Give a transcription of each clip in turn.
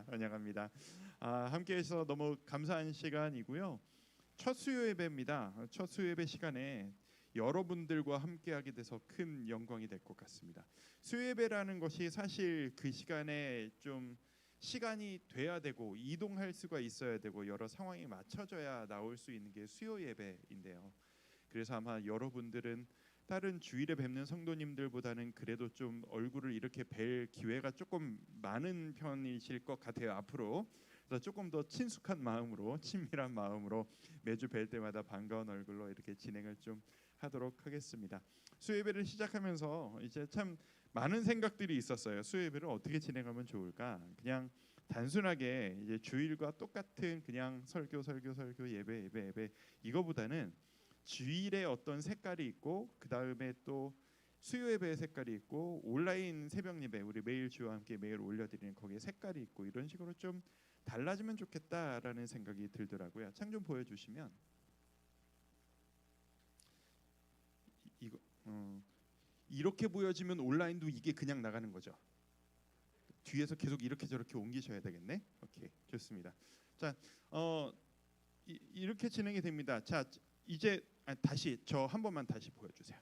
환영합니다. 함께해서 너무 감사한 시간이고요. 첫 수요 예배입니다. 첫 수요 예배 시간에 여러분들과 함께하게 돼서 큰 영광이 될 것 같습니다. 수요 예배라는 것이 사실 그 시간에 좀 시간이 돼야 되고 이동할 수가 있어야 되고 여러 상황이 맞춰져야 나올 수 있는 게 수요 예배인데요. 그래서 아마 여러분들은 다른 주일에 뵙는 성도님들보다는 그래도 좀 얼굴을 이렇게 뵐 기회가 조금 많은 편이실 것 같아요. 앞으로 그래서 조금 더 친숙한 마음으로, 친밀한 마음으로 매주 뵐 때마다 반가운 얼굴로 이렇게 진행을 좀 하도록 하겠습니다. 수요예배를 시작하면서 이제 참 많은 생각들이 있었어요. 수요예배를 어떻게 진행하면 좋을까? 그냥 단순하게 이제 주일과 똑같은 그냥 설교 예배 이거보다는 주일에 어떤 색깔이 있고 그 다음에 또 수요 예배의 색깔이 있고 온라인 새벽 예배 우리 매일 주와 함께 매일 올려드리는 거기에 색깔이 있고 이런 식으로 좀 달라지면 좋겠다라는 생각이 들더라고요. 창 좀 보여주시면 이거 이렇게 보여지면 온라인도 이게 그냥 나가는 거죠. 뒤에서 계속 이렇게 저렇게 옮기셔야 되겠네. 오케이, 좋습니다. 자, 이렇게 진행이 됩니다. 자, 이제 다시 저 한 번만 다시 보여주세요.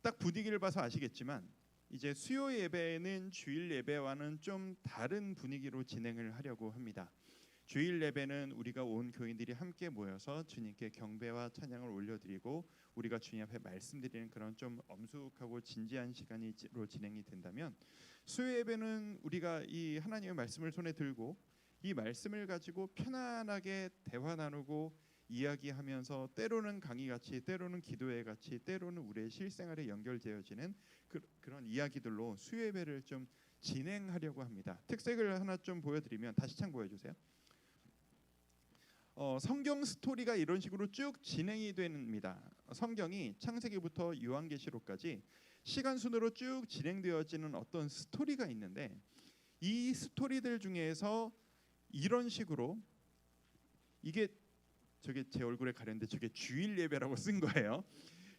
딱 분위기를 봐서 아시겠지만 이제 수요 예배는 주일 예배와는 좀 다른 분위기로 진행을 하려고 합니다. 주일 예배는 우리가 온 교인들이 함께 모여서 주님께 경배와 찬양을 올려드리고 우리가 주님 앞에 말씀드리는 그런 좀 엄숙하고 진지한 시간으로 진행이 된다면 수요 예배는 우리가 이 하나님의 말씀을 손에 들고 이 말씀을 가지고 편안하게 대화 나누고 이야기하면서 때로는 강의같이 때로는 기도회같이 때로는 우리의 실생활에 연결되어지는 그런 이야기들로 수요 예배를 좀 진행하려고 합니다. 특색을 하나 좀 보여드리면 다시 창 보여주세요. 성경 스토리가 이런 식으로 쭉 진행이 됩니다. 성경이 창세기부터 요한계시록까지 시간 순으로 쭉 진행되어지는 어떤 스토리가 있는데 이 스토리들 중에서 이런 식으로 이게 저게 제 얼굴에 가렸는데 저게 주일 예배라고 쓴 거예요.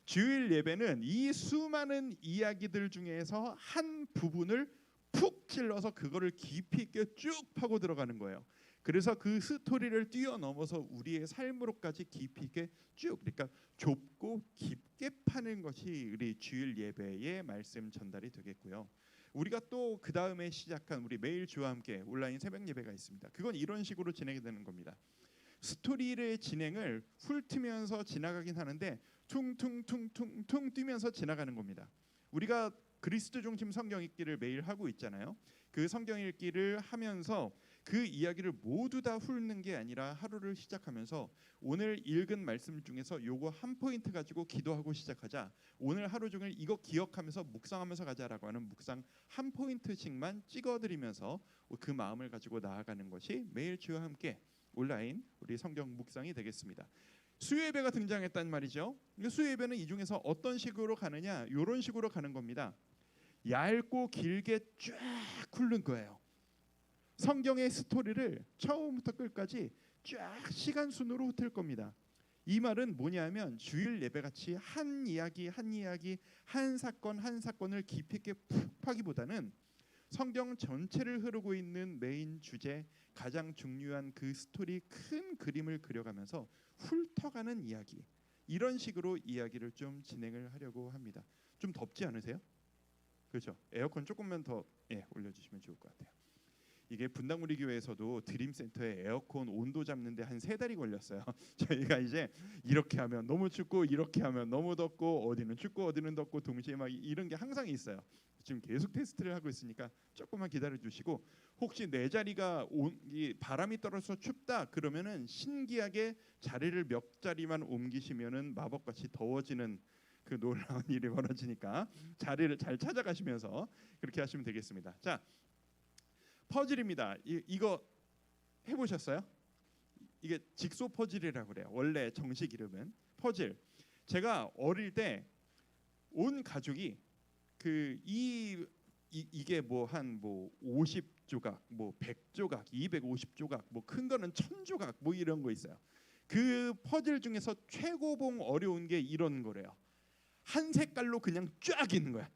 주일 예배는 이 수많은 이야기들 중에서 한 부분을 푹 찔러서 그거를 깊이 있게 쭉 파고 들어가는 거예요. 그래서 그 스토리를 뛰어넘어서 우리의 삶으로까지 깊이 있게 쭉 그러니까 좁고 깊게 파는 것이 우리 주일 예배의 말씀 전달이 되겠고요. 우리가 또 그 다음에 시작한 우리 매일 주와 함께 온라인 새벽 예배가 있습니다. 그건 이런 식으로 진행이 되는 겁니다. 스토리의 진행을 훑으면서 지나가긴 하는데 퉁퉁퉁퉁퉁 뛰면서 지나가는 겁니다. 우리가 그리스도 중심 성경 읽기를 매일 하고 있잖아요. 그 성경 읽기를 하면서 그 이야기를 모두 다 훑는 게 아니라 하루를 시작하면서 오늘 읽은 말씀 중에서 요거 한 포인트 가지고 기도하고 시작하자. 오늘 하루 종일 이거 기억하면서 묵상하면서 가자라고 하는 묵상 한 포인트씩만 찍어드리면서 그 마음을 가지고 나아가는 것이 매일 주와 함께 온라인 우리 성경 묵상이 되겠습니다. 수요 예배가 등장했단 말이죠. 수요 예배는 이 중에서 어떤 식으로 가느냐? 이런 식으로 가는 겁니다. 얇고 길게 쫙 훑는 거예요. 성경의 스토리를 처음부터 끝까지 쫙 시간 순으로 훑을 겁니다. 이 말은 뭐냐면 주일 예배같이 한 이야기 한 사건 한 사건을 깊이 있게 푹 파기보다는 성경 전체를 흐르고 있는 메인 주제 가장 중요한 그 스토리 큰 그림을 그려가면서 훑어가는 이야기 이런 식으로 이야기를 좀 진행을 하려고 합니다. 좀 덥지 않으세요? 그렇죠. 에어컨 조금만 더 올려주시면 좋을 것 같아요. 이게 분당우리 교회에서도 드림센터에 에어컨 온도 잡는데 한 3달이 걸렸어요. 저희가 이제 이렇게 하면 너무 춥고 이렇게 하면 너무 덥고 어디는 춥고 어디는 덥고 동시에 막 이런 게 항상 있어요. 지금 계속 테스트를 하고 있으니까 조금만 기다려 주시고 혹시 내 자리가 바람이 떨어져서 춥다 그러면은 신기하게 자리를 몇 자리만 옮기시면은 마법같이 더워지는 그 놀라운 일이 벌어지니까 자리를 잘 찾아가시면서 그렇게 하시면 되겠습니다. 자, 퍼즐입니다. 이거 해보셨어요? 이게 직소 퍼즐이라고 그래요. 원래 정식 이름은 퍼즐. 제가 어릴 때 온 가족이 이게 뭐 한 50조각, 뭐 100조각, 250조각, 뭐 큰 거는 1000조각 뭐 이런 거 있어요. 그 퍼즐 중에서 최고봉 어려운 게 이런 거래요. 한 색깔로 그냥 쫙 있는 거야.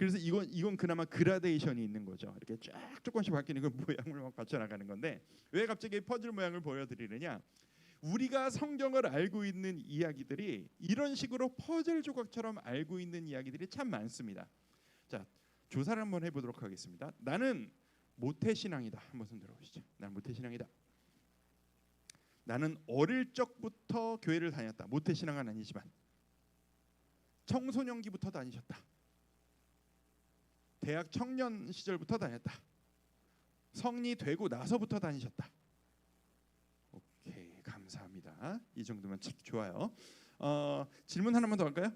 그래서 이건 그나마 그라데이션이 있는 거죠. 이렇게 쫙 조금씩 바뀌는 그 모양을 막 받쳐 나가는 건데 왜 갑자기 퍼즐 모양을 보여드리느냐? 우리가 성경을 알고 있는 이야기들이 이런 식으로 퍼즐 조각처럼 알고 있는 이야기들이 참 많습니다. 자, 조사를 한번 해보도록 하겠습니다. 나는 모태신앙이다. 한번 손 들어보시죠. 나는 모태신앙이다. 나는 어릴 적부터 교회를 다녔다. 모태신앙은 아니지만 청소년기부터 다니셨다. 대학 청년 시절부터 다녔다. 성인이 되고 나서부터 다니셨다. 오케이, 감사합니다. 이 정도면 참 좋아요. 질문 하나만 더 할까요?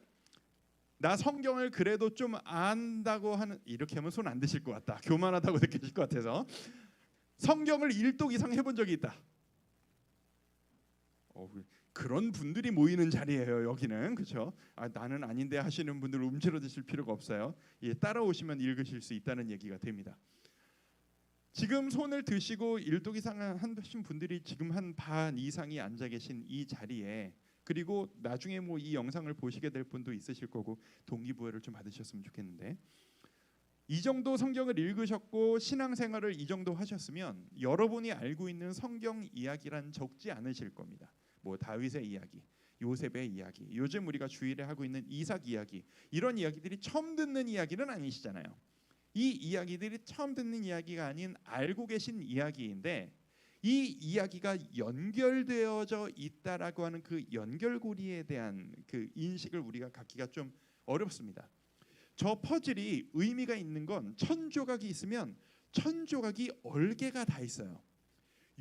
나 성경을 그래도 좀 안다고 하는, 이렇게 하면 손 안 드실 것 같다. 교만하다고 느껴질 것 같아서. 성경을 1독 이상 해본 적이 있다. 그런 분들이 모이는 자리예요. 여기는. 그렇죠? 나는 아닌데 하시는 분들 움츠러드실 필요가 없어요. 예, 따라오시면 읽으실 수 있다는 얘기가 됩니다. 지금 손을 드시고 1독 이상 하신 분들이 지금 한 반 이상이 앉아 계신 이 자리에, 그리고 나중에 뭐 이 영상을 보시게 될 분도 있으실 거고 동기부여를 좀 받으셨으면 좋겠는데, 이 정도 성경을 읽으셨고 신앙생활을 이 정도 하셨으면 여러분이 알고 있는 성경 이야기란 적지 않으실 겁니다. 뭐 다윗의 이야기, 요셉의 이야기, 요즘 우리가 주일에 하고 있는 이삭 이야기, 이런 이야기들이 처음 듣는 이야기는 아니시잖아요. 이 이야기들이 처음 듣는 이야기가 아닌 알고 계신 이야기인데, 이 이야기가 연결되어져 있다라고 하는 그 연결고리에 대한 그 인식을 우리가 갖기가 좀 어렵습니다. 저 퍼즐이 의미가 있는 건 1000조각이 있으면 1000조각이 얼개가 다 있어요.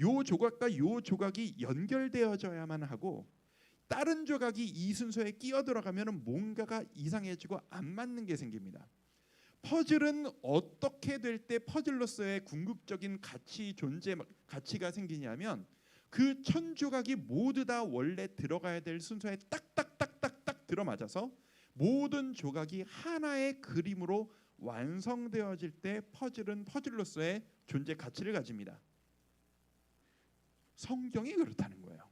요 조각과 요 조각이 연결되어져야만 하고, 다른 조각이 이 순서에 끼어 들어가면 뭔가가 이상해지고 안 맞는 게 생깁니다. 퍼즐은 어떻게 될 때 퍼즐로서의 궁극적인 가치가 생기냐면, 그 1000조각이 모두 다 원래 들어가야 될 순서에 딱딱딱딱딱 들어맞아서 모든 조각이 하나의 그림으로 완성되어질 때 퍼즐은 퍼즐로서의 존재 가치를 가집니다. 성경이 그렇다는 거예요.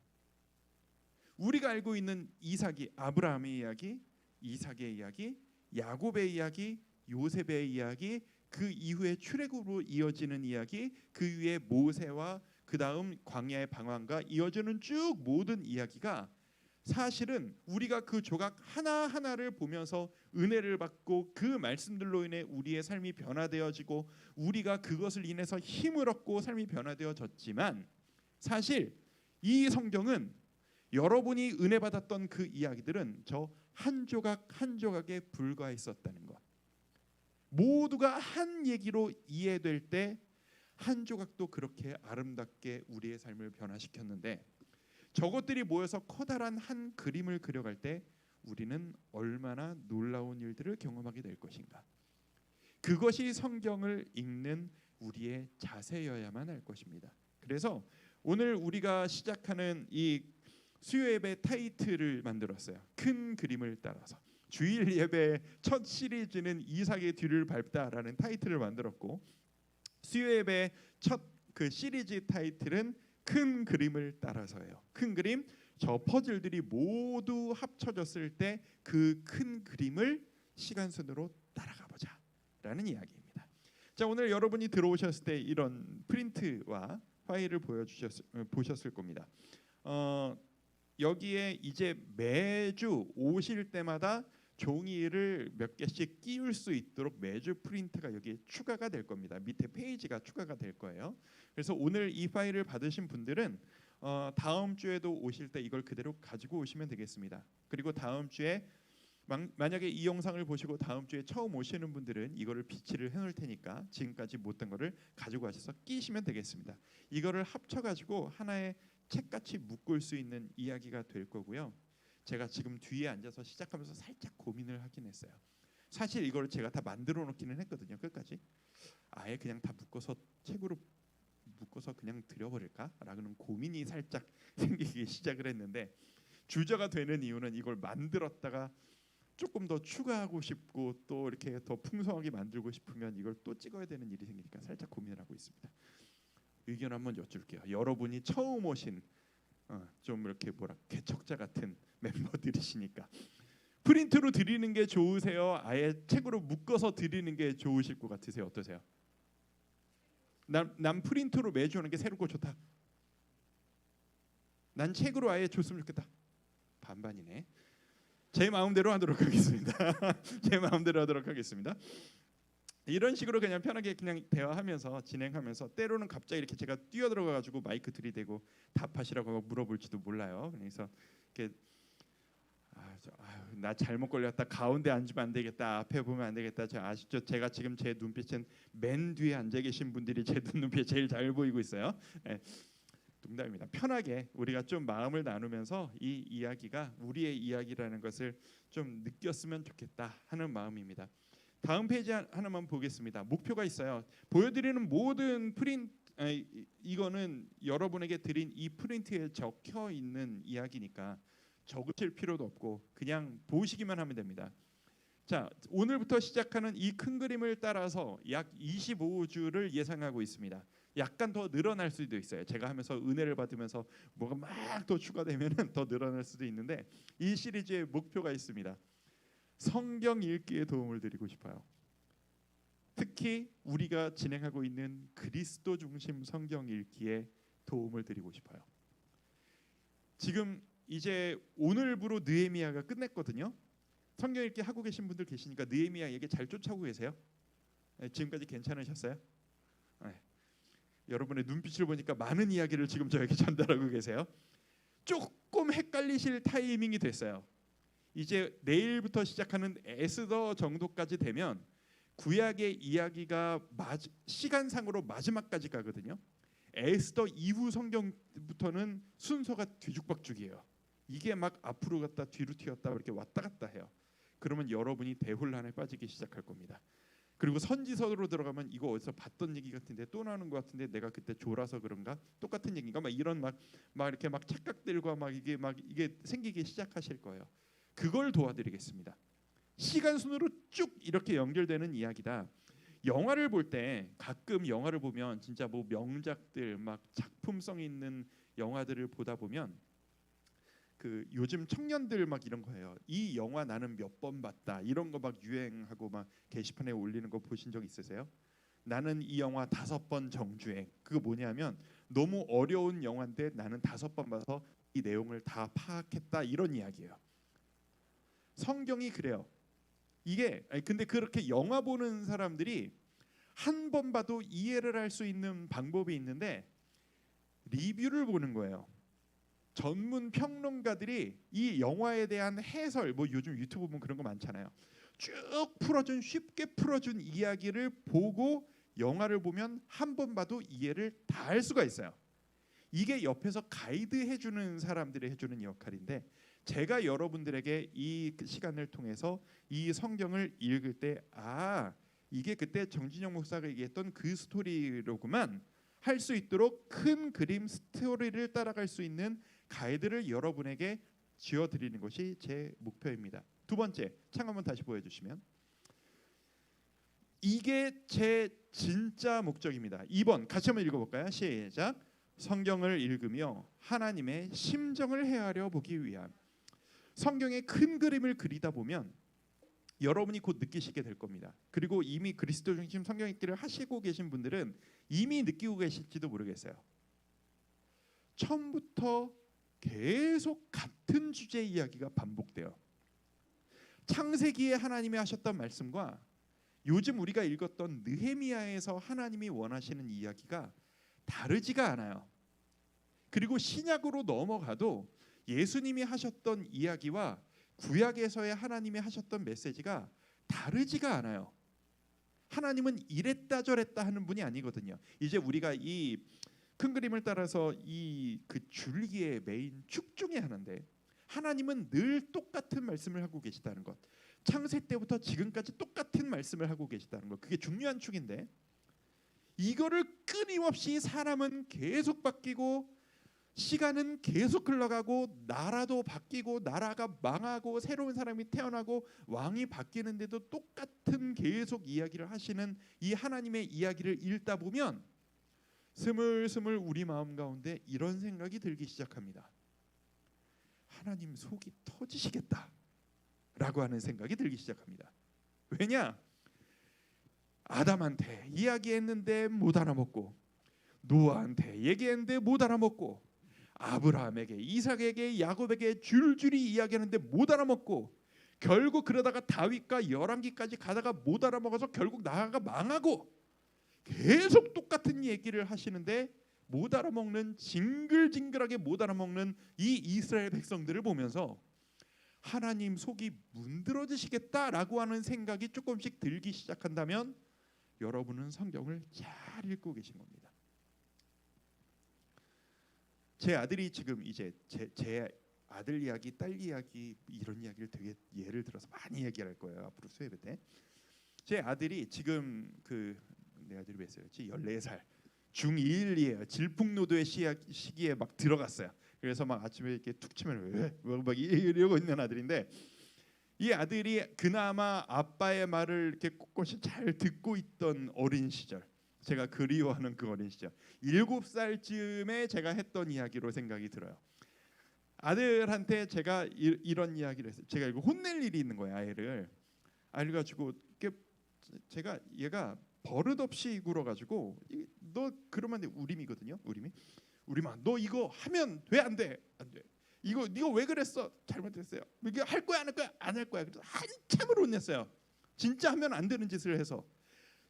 우리가 알고 있는 이삭이, 아브라함의 이야기, 이삭의 이야기, 야곱의 이야기, 요셉의 이야기, 그 이후에 출애굽으로 이어지는 이야기, 그 위에 모세와 그 다음 광야의 방황과 이어지는 쭉 모든 이야기가 사실은 우리가 그 조각 하나하나를 보면서 은혜를 받고 그 말씀들로 인해 우리의 삶이 변화되어지고 우리가 그것을 인해서 힘을 얻고 삶이 변화되어졌지만, 사실 이 성경은 여러분이 은혜 받았던 그 이야기들은 저 한 조각 한 조각에 불과했었다는 것. 모두가 한 얘기로 이해될 때 한 조각도 그렇게 아름답게 우리의 삶을 변화시켰는데, 저것들이 모여서 커다란 한 그림을 그려갈 때 우리는 얼마나 놀라운 일들을 경험하게 될 것인가. 그것이 성경을 읽는 우리의 자세여야만 할 것입니다. 그래서 오늘 우리가 시작하는 이 수요 예배 타이틀을 만들었어요. 큰 그림을 따라서. 주일 예배 첫 시리즈는 이삭의 뒤를 밟다라는 타이틀을 만들었고, 수요 예배 첫 그 시리즈 타이틀은 큰 그림을 따라서예요. 큰 그림, 저 퍼즐들이 모두 합쳐졌을 때 그 큰 그림을 시간순으로 따라가 보자라는 이야기입니다. 자, 오늘 여러분이 들어오셨을 때 이런 프린트와 파일을 보셨을 겁니다. 여기에 이제 매주 오실 때마다 종이를 몇 개씩 끼울 수 있도록 매주 프린트가 여기에 추가가 될 겁니다. 밑에 페이지가 추가가 될 거예요. 그래서 오늘 이 파일을 받으신 분들은 다음 주에도 오실 때 이걸 그대로 가지고 오시면 되겠습니다. 그리고 다음 주에 만약에 이 영상을 보시고 다음 주에 처음 오시는 분들은 이거를 비치를 해놓을 테니까 지금까지 못된 거를 가지고 가셔서 끼시면 되겠습니다. 이거를 합쳐가지고 하나의 책같이 묶을 수 있는 이야기가 될 거고요. 제가 지금 뒤에 앉아서 시작하면서 살짝 고민을 하긴 했어요. 사실 이걸 제가 다 만들어 놓기는 했거든요. 끝까지 아예 그냥 다 묶어서 책으로 묶어서 그냥 드려버릴까라는 고민이 살짝 생기기 시작을 했는데, 주저가 되는 이유는 이걸 만들었다가 조금 더 추가하고 싶고 또 이렇게 더 풍성하게 만들고 싶으면 이걸 또 찍어야 되는 일이 생기니까 살짝 고민을 하고 있습니다. 의견 한번 여쭐게요. 여러분이 처음 오신 좀 이렇게 개척자 같은 멤버들이시니까 프린트로 드리는 게 좋으세요? 아예 책으로 묶어서 드리는 게 좋으실 것 같으세요? 어떠세요? 난 프린트로 매주 오는 게 새롭고 좋다. 난 책으로 아예 줬으면 좋겠다. 반반이네. 제 마음대로 하도록 하겠습니다. 제 마음대로 하도록 하겠습니다. 이런 식으로 그냥 편하게 그냥 대화하면서 진행하면서 때로는 갑자기 이렇게 제가 뛰어들어가 가지고 마이크 들이대고 답하시라고 물어볼지도 몰라요. 그래서 이렇게 나 잘못 걸렸다. 가운데 앉으면 안 되겠다. 앞에 보면 안 되겠다. 저 아시죠? 제가 지금 제 눈빛은 맨 뒤에 앉아 계신 분들이 제 눈빛에 제일 잘 보이고 있어요. 네. 농담입니다. 편하게 우리가 좀 마음을 나누면서 이 이야기가 우리의 이야기라는 것을 좀 느꼈으면 좋겠다 하는 마음입니다. 다음 페이지 하나만 보겠습니다. 목표가 있어요. 보여드리는 모든 이거는 여러분에게 드린 이 프린트에 적혀 있는 이야기니까 적으실 필요도 없고 그냥 보시기만 하면 됩니다. 자, 오늘부터 시작하는 이 큰 그림을 따라서 약 25주를 예상하고 있습니다. 약간 더 늘어날 수도 있어요. 제가 하면서 은혜를 받으면서 뭐가 막 더 추가되면은 더 늘어날 수도 있는데 이 시리즈의 목표가 있습니다. 성경 읽기에 도움을 드리고 싶어요. 특히 우리가 진행하고 있는 그리스도 중심 성경 읽기에 도움을 드리고 싶어요. 지금 이제 오늘부로 느헤미야가 끝냈거든요. 성경 읽기 하고 계신 분들 계시니까 느헤미야에게 잘 쫓아오고 계세요? 네, 지금까지 괜찮으셨어요? 네. 여러분의 눈빛을 보니까 많은 이야기를 지금 저에게 전달하고 계세요. 조금 헷갈리실 타이밍이 됐어요. 이제 내일부터 시작하는 에스더 정도까지 되면 구약의 이야기가 시간상으로 마지막까지 가거든요. 에스더 이후 성경부터는 순서가 뒤죽박죽이에요. 이게 막 앞으로 갔다 뒤로 튀었다 이렇게 왔다 갔다 해요. 그러면 여러분이 대혼란에 빠지기 시작할 겁니다. 그리고 선지서로 들어가면 이거 어디서 봤던 얘기 같은데 또 나오는 것 같은데 내가 그때 졸아서 그런가 똑같은 얘기인가 막 이런 막 이렇게 막 착각들과 이게 생기기 시작하실 거예요. 그걸 도와드리겠습니다. 시간 순으로 쭉 이렇게 연결되는 이야기다. 영화를 볼 때 가끔 영화를 보면 진짜 뭐 명작들 막 작품성 있는 영화들을 보다 보면 그 요즘 청년들 막 이런 거예요. 이 영화 나는 몇 번 봤다. 이런 거 막 유행하고 막 게시판에 올리는 거 보신 적 있으세요? 나는 이 영화 5번 정주행. 그거 뭐냐면 너무 어려운 영화인데 나는 5번 봐서 이 내용을 다 파악했다 이런 이야기예요. 성경이 그래요. 근데 그렇게 영화 보는 사람들이 한 번 봐도 이해를 할 수 있는 방법이 있는데 리뷰를 보는 거예요. 전문 평론가들이 이 영화에 대한 해설, 뭐 요즘 유튜브 보면 그런 거 많잖아요. 쭉 쉽게 풀어준 이야기를 보고 영화를 보면 한 번 봐도 이해를 다 할 수가 있어요. 이게 옆에서 가이드 해주는 사람들이 해주는 역할인데 제가 여러분들에게 이 시간을 통해서 이 성경을 읽을 때 이게 그때 정진영 목사가 얘기했던 그 스토리로구만 할 수 있도록 큰 그림 스토리를 따라갈 수 있는 가이드를 여러분에게 지어드리는 것이 제 목표입니다. 두 번째, 창 한번 다시 보여주시면 이게 제 진짜 목적입니다. 2번 같이 한번 읽어볼까요? 시작. 성경을 읽으며 하나님의 심정을 헤아려 보기 위함. 성경의 큰 그림을 그리다 보면 여러분이 곧 느끼시게 될 겁니다. 그리고 이미 그리스도 중심 성경 읽기를 하시고 계신 분들은 이미 느끼고 계실지도 모르겠어요. 처음부터 계속 같은 주제 이야기가 반복돼요. 창세기에 하나님이 하셨던 말씀과 요즘 우리가 읽었던 느헤미야에서 하나님이 원하시는 이야기가 다르지가 않아요. 그리고 신약으로 넘어가도 예수님이 하셨던 이야기와 구약에서의 하나님이 하셨던 메시지가 다르지가 않아요. 하나님은 이랬다 저랬다 하는 분이 아니거든요. 이제 우리가 이 큰 그림을 따라서 이 그 줄기의 메인 축 중에 하나인데 하나님은 늘 똑같은 말씀을 하고 계시다는 것. 창세 때부터 지금까지 똑같은 말씀을 하고 계시다는 것. 그게 중요한 축인데 이거를 끊임없이 사람은 계속 바뀌고 시간은 계속 흘러가고 나라도 바뀌고 나라가 망하고 새로운 사람이 태어나고 왕이 바뀌는데도 똑같은 계속 이야기를 하시는 이 하나님의 이야기를 읽다 보면 스물스물 우리 마음 가운데 이런 생각이 들기 시작합니다. 하나님 속이 터지시겠다. 라고 하는 생각이 들기 시작합니다. 왜냐? 아담한테 이야기했는데 못 알아먹고, 노아한테 얘기했는데 못 알아먹고, 아브라함에게, 이삭에게, 야곱에게 줄줄이 이야기하는데 못 알아먹고, 결국 그러다가 다윗과 열왕기까지 가다가 못 알아먹어서 결국 나아가 망하고, 계속 똑같은 얘기를 하시는데 못 알아먹는, 징글징글하게 못 알아먹는 이 이스라엘 백성들을 보면서 하나님 속이 문드러지시겠다라고 하는 생각이 조금씩 들기 시작한다면 여러분은 성경을 잘 읽고 계신 겁니다. 제 아들이 지금 이제 제 아들 이야기, 딸 이야기, 이런 이야기를 되게 예를 들어서 많이 얘기할 거예요. 앞으로 수요일 때. 제 아들이 지금 내 아들이 몇 살이었지? 14살. 중1이에요. 질풍노도의 시기에 막 들어갔어요. 그래서 막 아침에 이렇게 툭 치면 막 이러고 있는 아들인데, 이 아들이 그나마 아빠의 말을 이렇게 꼿꼿이 잘 듣고 있던 어린 시절, 제가 그리워하는 그 어린 시절, 7살쯤에 제가 했던 이야기로 생각이 들어요. 아들한테 제가 이런 이야기를 했어요. 제가 이거 혼낼 일이 있는 거예요. 아이를 가지고 제가 얘가 버릇없이 굴어가지고, 너 그러면 우림이거든요. 우림아, 너 이거 하면 돼 안 돼? 안 돼. 이거 네가 왜 그랬어? 잘못했어요. 이게 할 거야 안 할 거야? 안 할 거야. 그래서 한참을 혼냈어요. 진짜 하면 안 되는 짓을 해서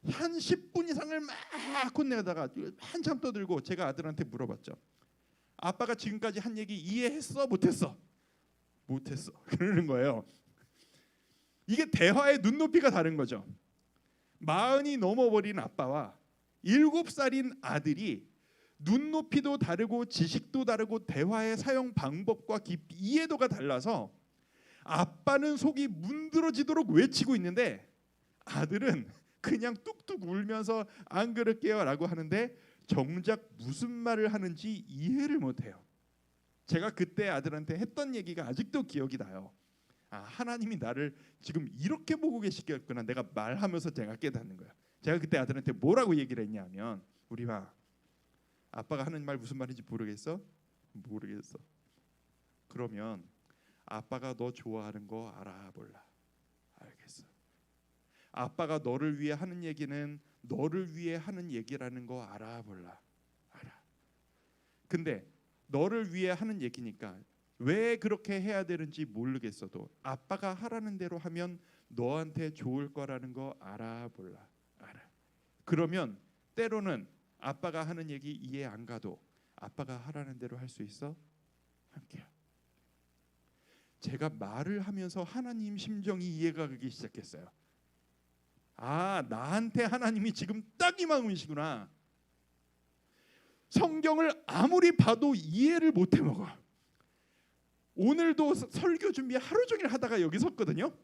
한 10분 이상을 막 혼내다가 한참 떠들고 제가 아들한테 물어봤죠. 아빠가 지금까지 한 얘기 이해했어? 못했어? 못했어. 그러는 거예요. 이게 대화의 눈높이가 다른 거죠. 40이 넘어버린 아빠와 7살인 아들이 눈높이도 다르고 지식도 다르고 대화의 사용 방법과 깊이, 이해도가 달라서 아빠는 속이 문드러지도록 외치고 있는데 아들은 그냥 뚝뚝 울면서 안 그럴게요 라고 하는데 정작 무슨 말을 하는지 이해를 못해요. 제가 그때 아들한테 했던 얘기가 아직도 기억이 나요. 하나님이 나를 지금 이렇게 보고 계시겠구나. 내가 말하면서 제가 깨닫는 거야. 제가 그때 아들한테 뭐라고 얘기를 했냐면, 우리가 아빠가 하는 말 무슨 말인지 모르겠어? 모르겠어. 그러면 아빠가 너 좋아하는 거 알아볼라. 알겠어. 아빠가 너를 위해 하는 얘기는 너를 위해 하는 얘기라는 거 알아볼라. 알아. 근데 너를 위해 하는 얘기니까 왜 그렇게 해야 되는지 모르겠어도 아빠가 하라는 대로 하면 너한테 좋을 거라는 거 알아볼라. 알아. 그러면 때로는 아빠가 하는 얘기 이해 안 가도 아빠가 하라는 대로 할 수 있어? 함께요. 제가 말을 하면서 하나님 심정이 이해가 가기 시작했어요. 나한테 하나님이 지금 딱 이 마음이시구나. 성경을 아무리 봐도 이해를 못 해먹어. 오늘도 설교 준비 하루 종일 하다가 여기 섰거든요.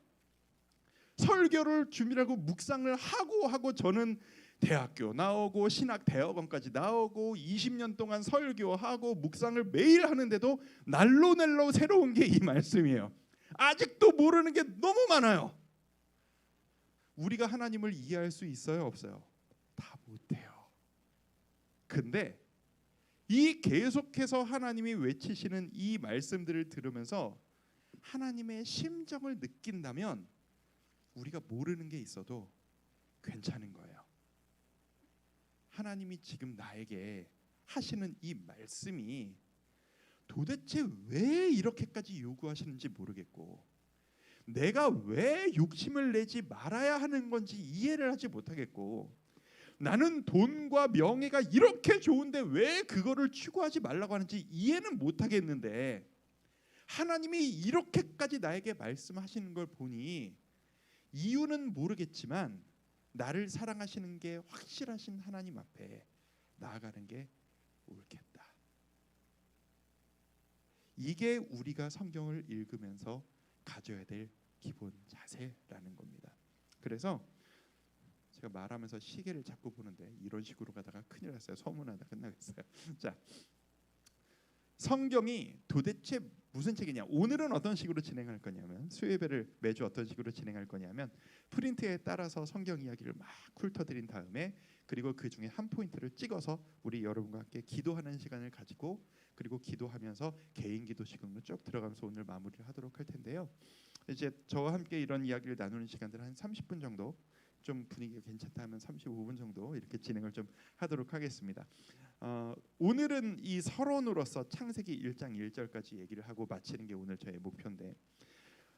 설교를 준비하고 묵상을 하고 저는 대학교 나오고 신학 대학원까지 나오고 20년 동안 설교하고 묵상을 매일 하는데도 날로 새로운 게 이 말씀이에요. 아직도 모르는 게 너무 많아요. 우리가 하나님을 이해할 수 있어요, 없어요? 다 못해요. 근데 이 계속해서 하나님이 외치시는 이 말씀들을 들으면서 하나님의 심정을 느낀다면 우리가 모르는 게 있어도 괜찮은 거예요. 하나님이 지금 나에게 하시는 이 말씀이 도대체 왜 이렇게까지 요구하시는지 모르겠고, 내가 왜 욕심을 내지 말아야 하는 건지 이해를 하지 못하겠고, 나는 돈과 명예가 이렇게 좋은데 왜 그거를 추구하지 말라고 하는지 이해는 못하겠는데, 하나님이 이렇게까지 나에게 말씀하시는 걸 보니 이유는 모르겠지만 나를 사랑하시는 게 확실하신 하나님 앞에 나아가는 게 옳겠다. 이게 우리가 성경을 읽으면서 가져야 될 기본 자세라는 겁니다. 그래서 제가 말하면서 시계를 자꾸 보는데 이런 식으로 가다가 큰일 났어요. 서문하다 끝나겠어요. 자, 성경이 도대체 무슨 책이냐? 오늘은 어떤 식으로 진행할 거냐면, 수요예배를 매주 어떤 식으로 진행할 거냐면, 프린트에 따라서 성경 이야기를 막 훑어드린 다음에, 그리고 그 중에 한 포인트를 찍어서 우리 여러분과 함께 기도하는 시간을 가지고, 그리고 기도하면서 개인 기도 시간으로 쭉 들어가면서 오늘 마무리를 하도록 할 텐데요. 이제 저와 함께 이런 이야기를 나누는 시간들 한 30분 정도, 좀 분위기가 괜찮다 하면 35분 정도 이렇게 진행을 좀 하도록 하겠습니다. 오늘은 이 서론으로서 창세기 1장 1절까지 얘기를 하고 마치는 게 오늘 저의 목표인데,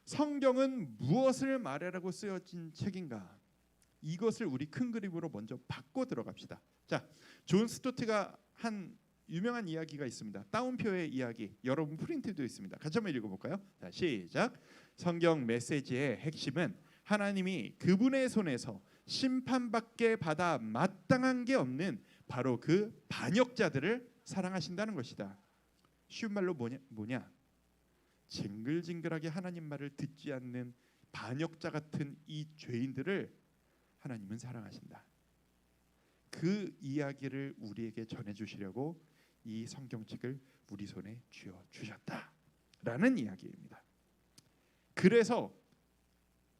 성경은 무엇을 말하라고 쓰여진 책인가? 이것을 우리 큰 그림으로 먼저 바꿔 들어갑시다. 자, 존 스토트가 한 유명한 이야기가 있습니다. 따옴표의 이야기, 여러분 프린트도 있습니다. 같이 한번 읽어볼까요? 자, 시작. 성경 메시지의 핵심은 하나님이 그분의 손에서 심판받게 받아 마땅한 게 없는 바로 그 반역자들을 사랑하신다는 것이다. 쉬운 말로 뭐냐? 징글징글하게 하나님 말을 듣지 않는 반역자 같은 이 죄인들을 하나님은 사랑하신다. 그 이야기를 우리에게 전해주시려고 이 성경책을 우리 손에 쥐어 주셨다라는 이야기입니다. 그래서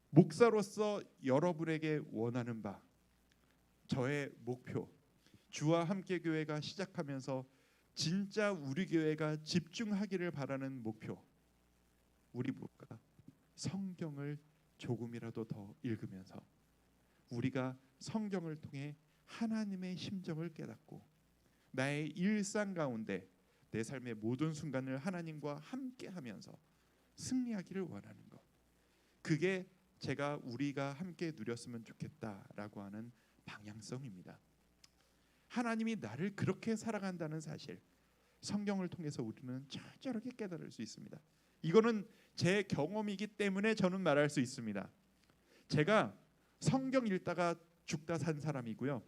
목사로서 여러분에게 원하는 바, 저의 목표, 주와 함께 교회가 시작하면서 진짜 우리 교회가 집중하기를 바라는 목표, 우리 모두가 성경을 조금이라도 더 읽으면서 우리가 성경을 통해 하나님의 심정을 깨닫고 나의 일상 가운데 내 삶의 모든 순간을 하나님과 함께하면서 승리하기를 원하는 것, 그게 제가 우리가 함께 누렸으면 좋겠다라고 하는 방향성입니다. 하나님이 나를 그렇게 사랑한다는 사실, 성경을 통해서 우리는 철저하게 깨달을 수 있습니다. 이거는 제 경험이기 때문에 저는 말할 수 있습니다. 제가 성경 읽다가 죽다 산 사람이고요.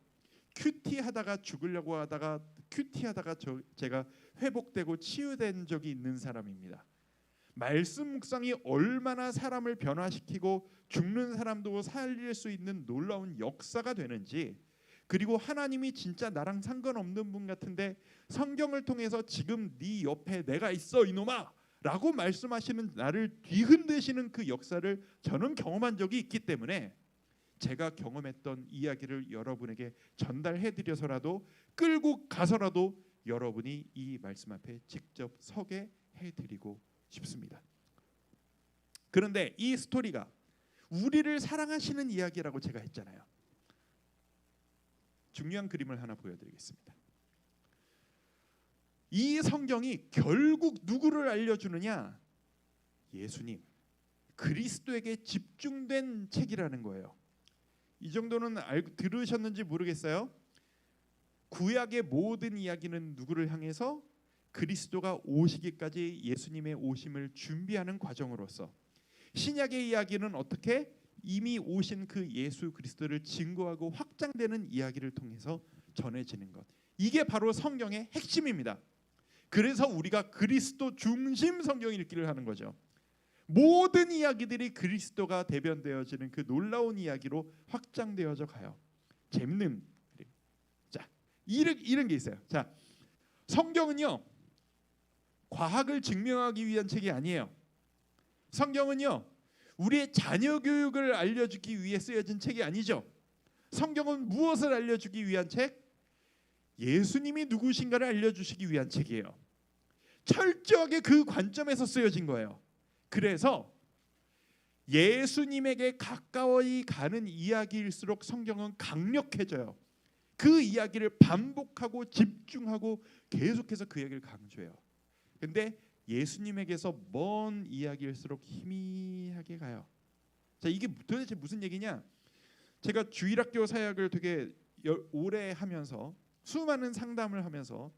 큐티하다가 죽으려고 하다가 큐티하다가 제가 회복되고 치유된 적이 있는 사람입니다. 말씀 묵상이 얼마나 사람을 변화시키고 죽는 사람도 살릴 수 있는 놀라운 역사가 되는지, 그리고 하나님이 진짜 나랑 상관없는 분 같은데 성경을 통해서 지금 네 옆에 내가 있어 이놈아 라고 말씀하시는 나를 뒤흔드시는 그 역사를 저는 경험한 적이 있기 때문에 제가 경험했던 이야기를 여러분에게 전달해드려서라도, 끌고 가서라도 여러분이 이 말씀 앞에 직접 서게 해드리고 싶습니다. 그런데 이 스토리가 우리를 사랑하시는 이야기라고 제가 했잖아요. 중요한 그림을 하나 보여드리겠습니다. 이 성경이 결국 누구를 알려주느냐? 예수님, 그리스도에게 집중된 책이라는 거예요. 이 정도는 들으셨는지 모르겠어요. 구약의 모든 이야기는 누구를 향해서? 그리스도가 오시기까지 예수님의 오심을 준비하는 과정으로서, 신약의 이야기는 어떻게? 이미 오신 그 예수 그리스도를 증거하고 확장되는 이야기를 통해서 전해지는 것, 이게 바로 성경의 핵심입니다. 그래서 우리가 그리스도 중심 성경 읽기를 하는 거죠. 모든 이야기들이 그리스도가 대변되어지는 그 놀라운 이야기로 확장되어져 가요. 재밌는, 자, 이런 게 있어요. 자, 성경은요 과학을 증명하기 위한 책이 아니에요. 성경은요 우리의 자녀 교육을 알려주기 위해 쓰여진 책이 아니죠. 성경은 무엇을 알려주기 위한 책? 예수님이 누구신가를 알려주시기 위한 책이에요. 철저하게 그 관점에서 쓰여진 거예요. 그래서 예수님에게 가까이 가는 이야기일수록 성경은 강력해져요. 그 이야기를 반복하고 집중하고 계속해서 그 이야기를 강조해요. 근데 예수님에게서 먼 이야기일수록 희미하게 가요. 자, 이게 도대체 무슨 얘기냐? 제가 주일학교 사역을 되게 오래 하면서 수많은 상담을 하면서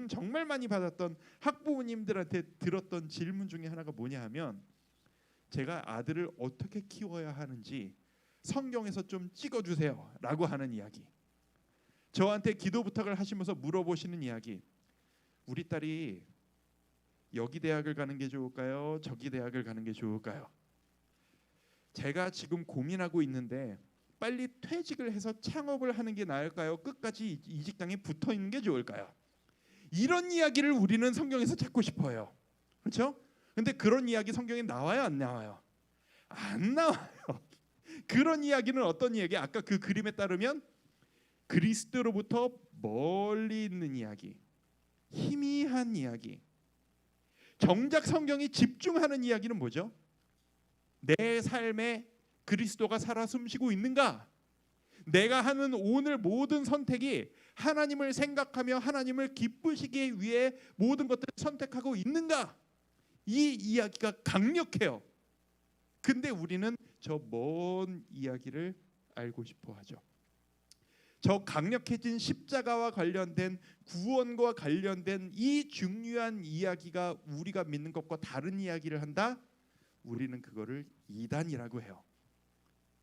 정말 많이 받았던 학부모님들한테 들었던 질문 중에 하나가 뭐냐 하면, 제가 아들을 어떻게 키워야 하는지 성경에서 좀 찍어주세요 라고 하는 이야기, 저한테 기도 부탁을 하시면서 물어보시는 이야기, 우리 딸이 여기 대학을 가는 게 좋을까요? 저기 대학을 가는 게 좋을까요? 제가 지금 고민하고 있는데 빨리 퇴직을 해서 창업을 하는 게 나을까요? 끝까지 이 직장에 붙어 있는 게 좋을까요? 이런 이야기를 우리는 성경에서 찾고 싶어요. 그렇죠? 근데 그런 이야기 성경에 나와요, 안 나와요? 안 나와요. 그런 이야기는 어떤 이야기? 아까 그 그림에 따르면 그리스도로부터 멀리 있는 이야기, 희미한 이야기. 정작 성경이 집중하는 이야기는 뭐죠? 내 삶에 그리스도가 살아 숨쉬고 있는가? 내가 하는 오늘 모든 선택이 하나님을 생각하며 하나님을 기쁘시기 위해 모든 것들을 선택하고 있는가? 이 이야기가 강력해요. 근데 우리는 저 먼 이야기를 알고 싶어 하죠. 저 강력해진 십자가와 관련된 구원과 관련된 이 중요한 이야기가 우리가 믿는 것과 다른 이야기를 한다? 우리는 그거를 이단이라고 해요.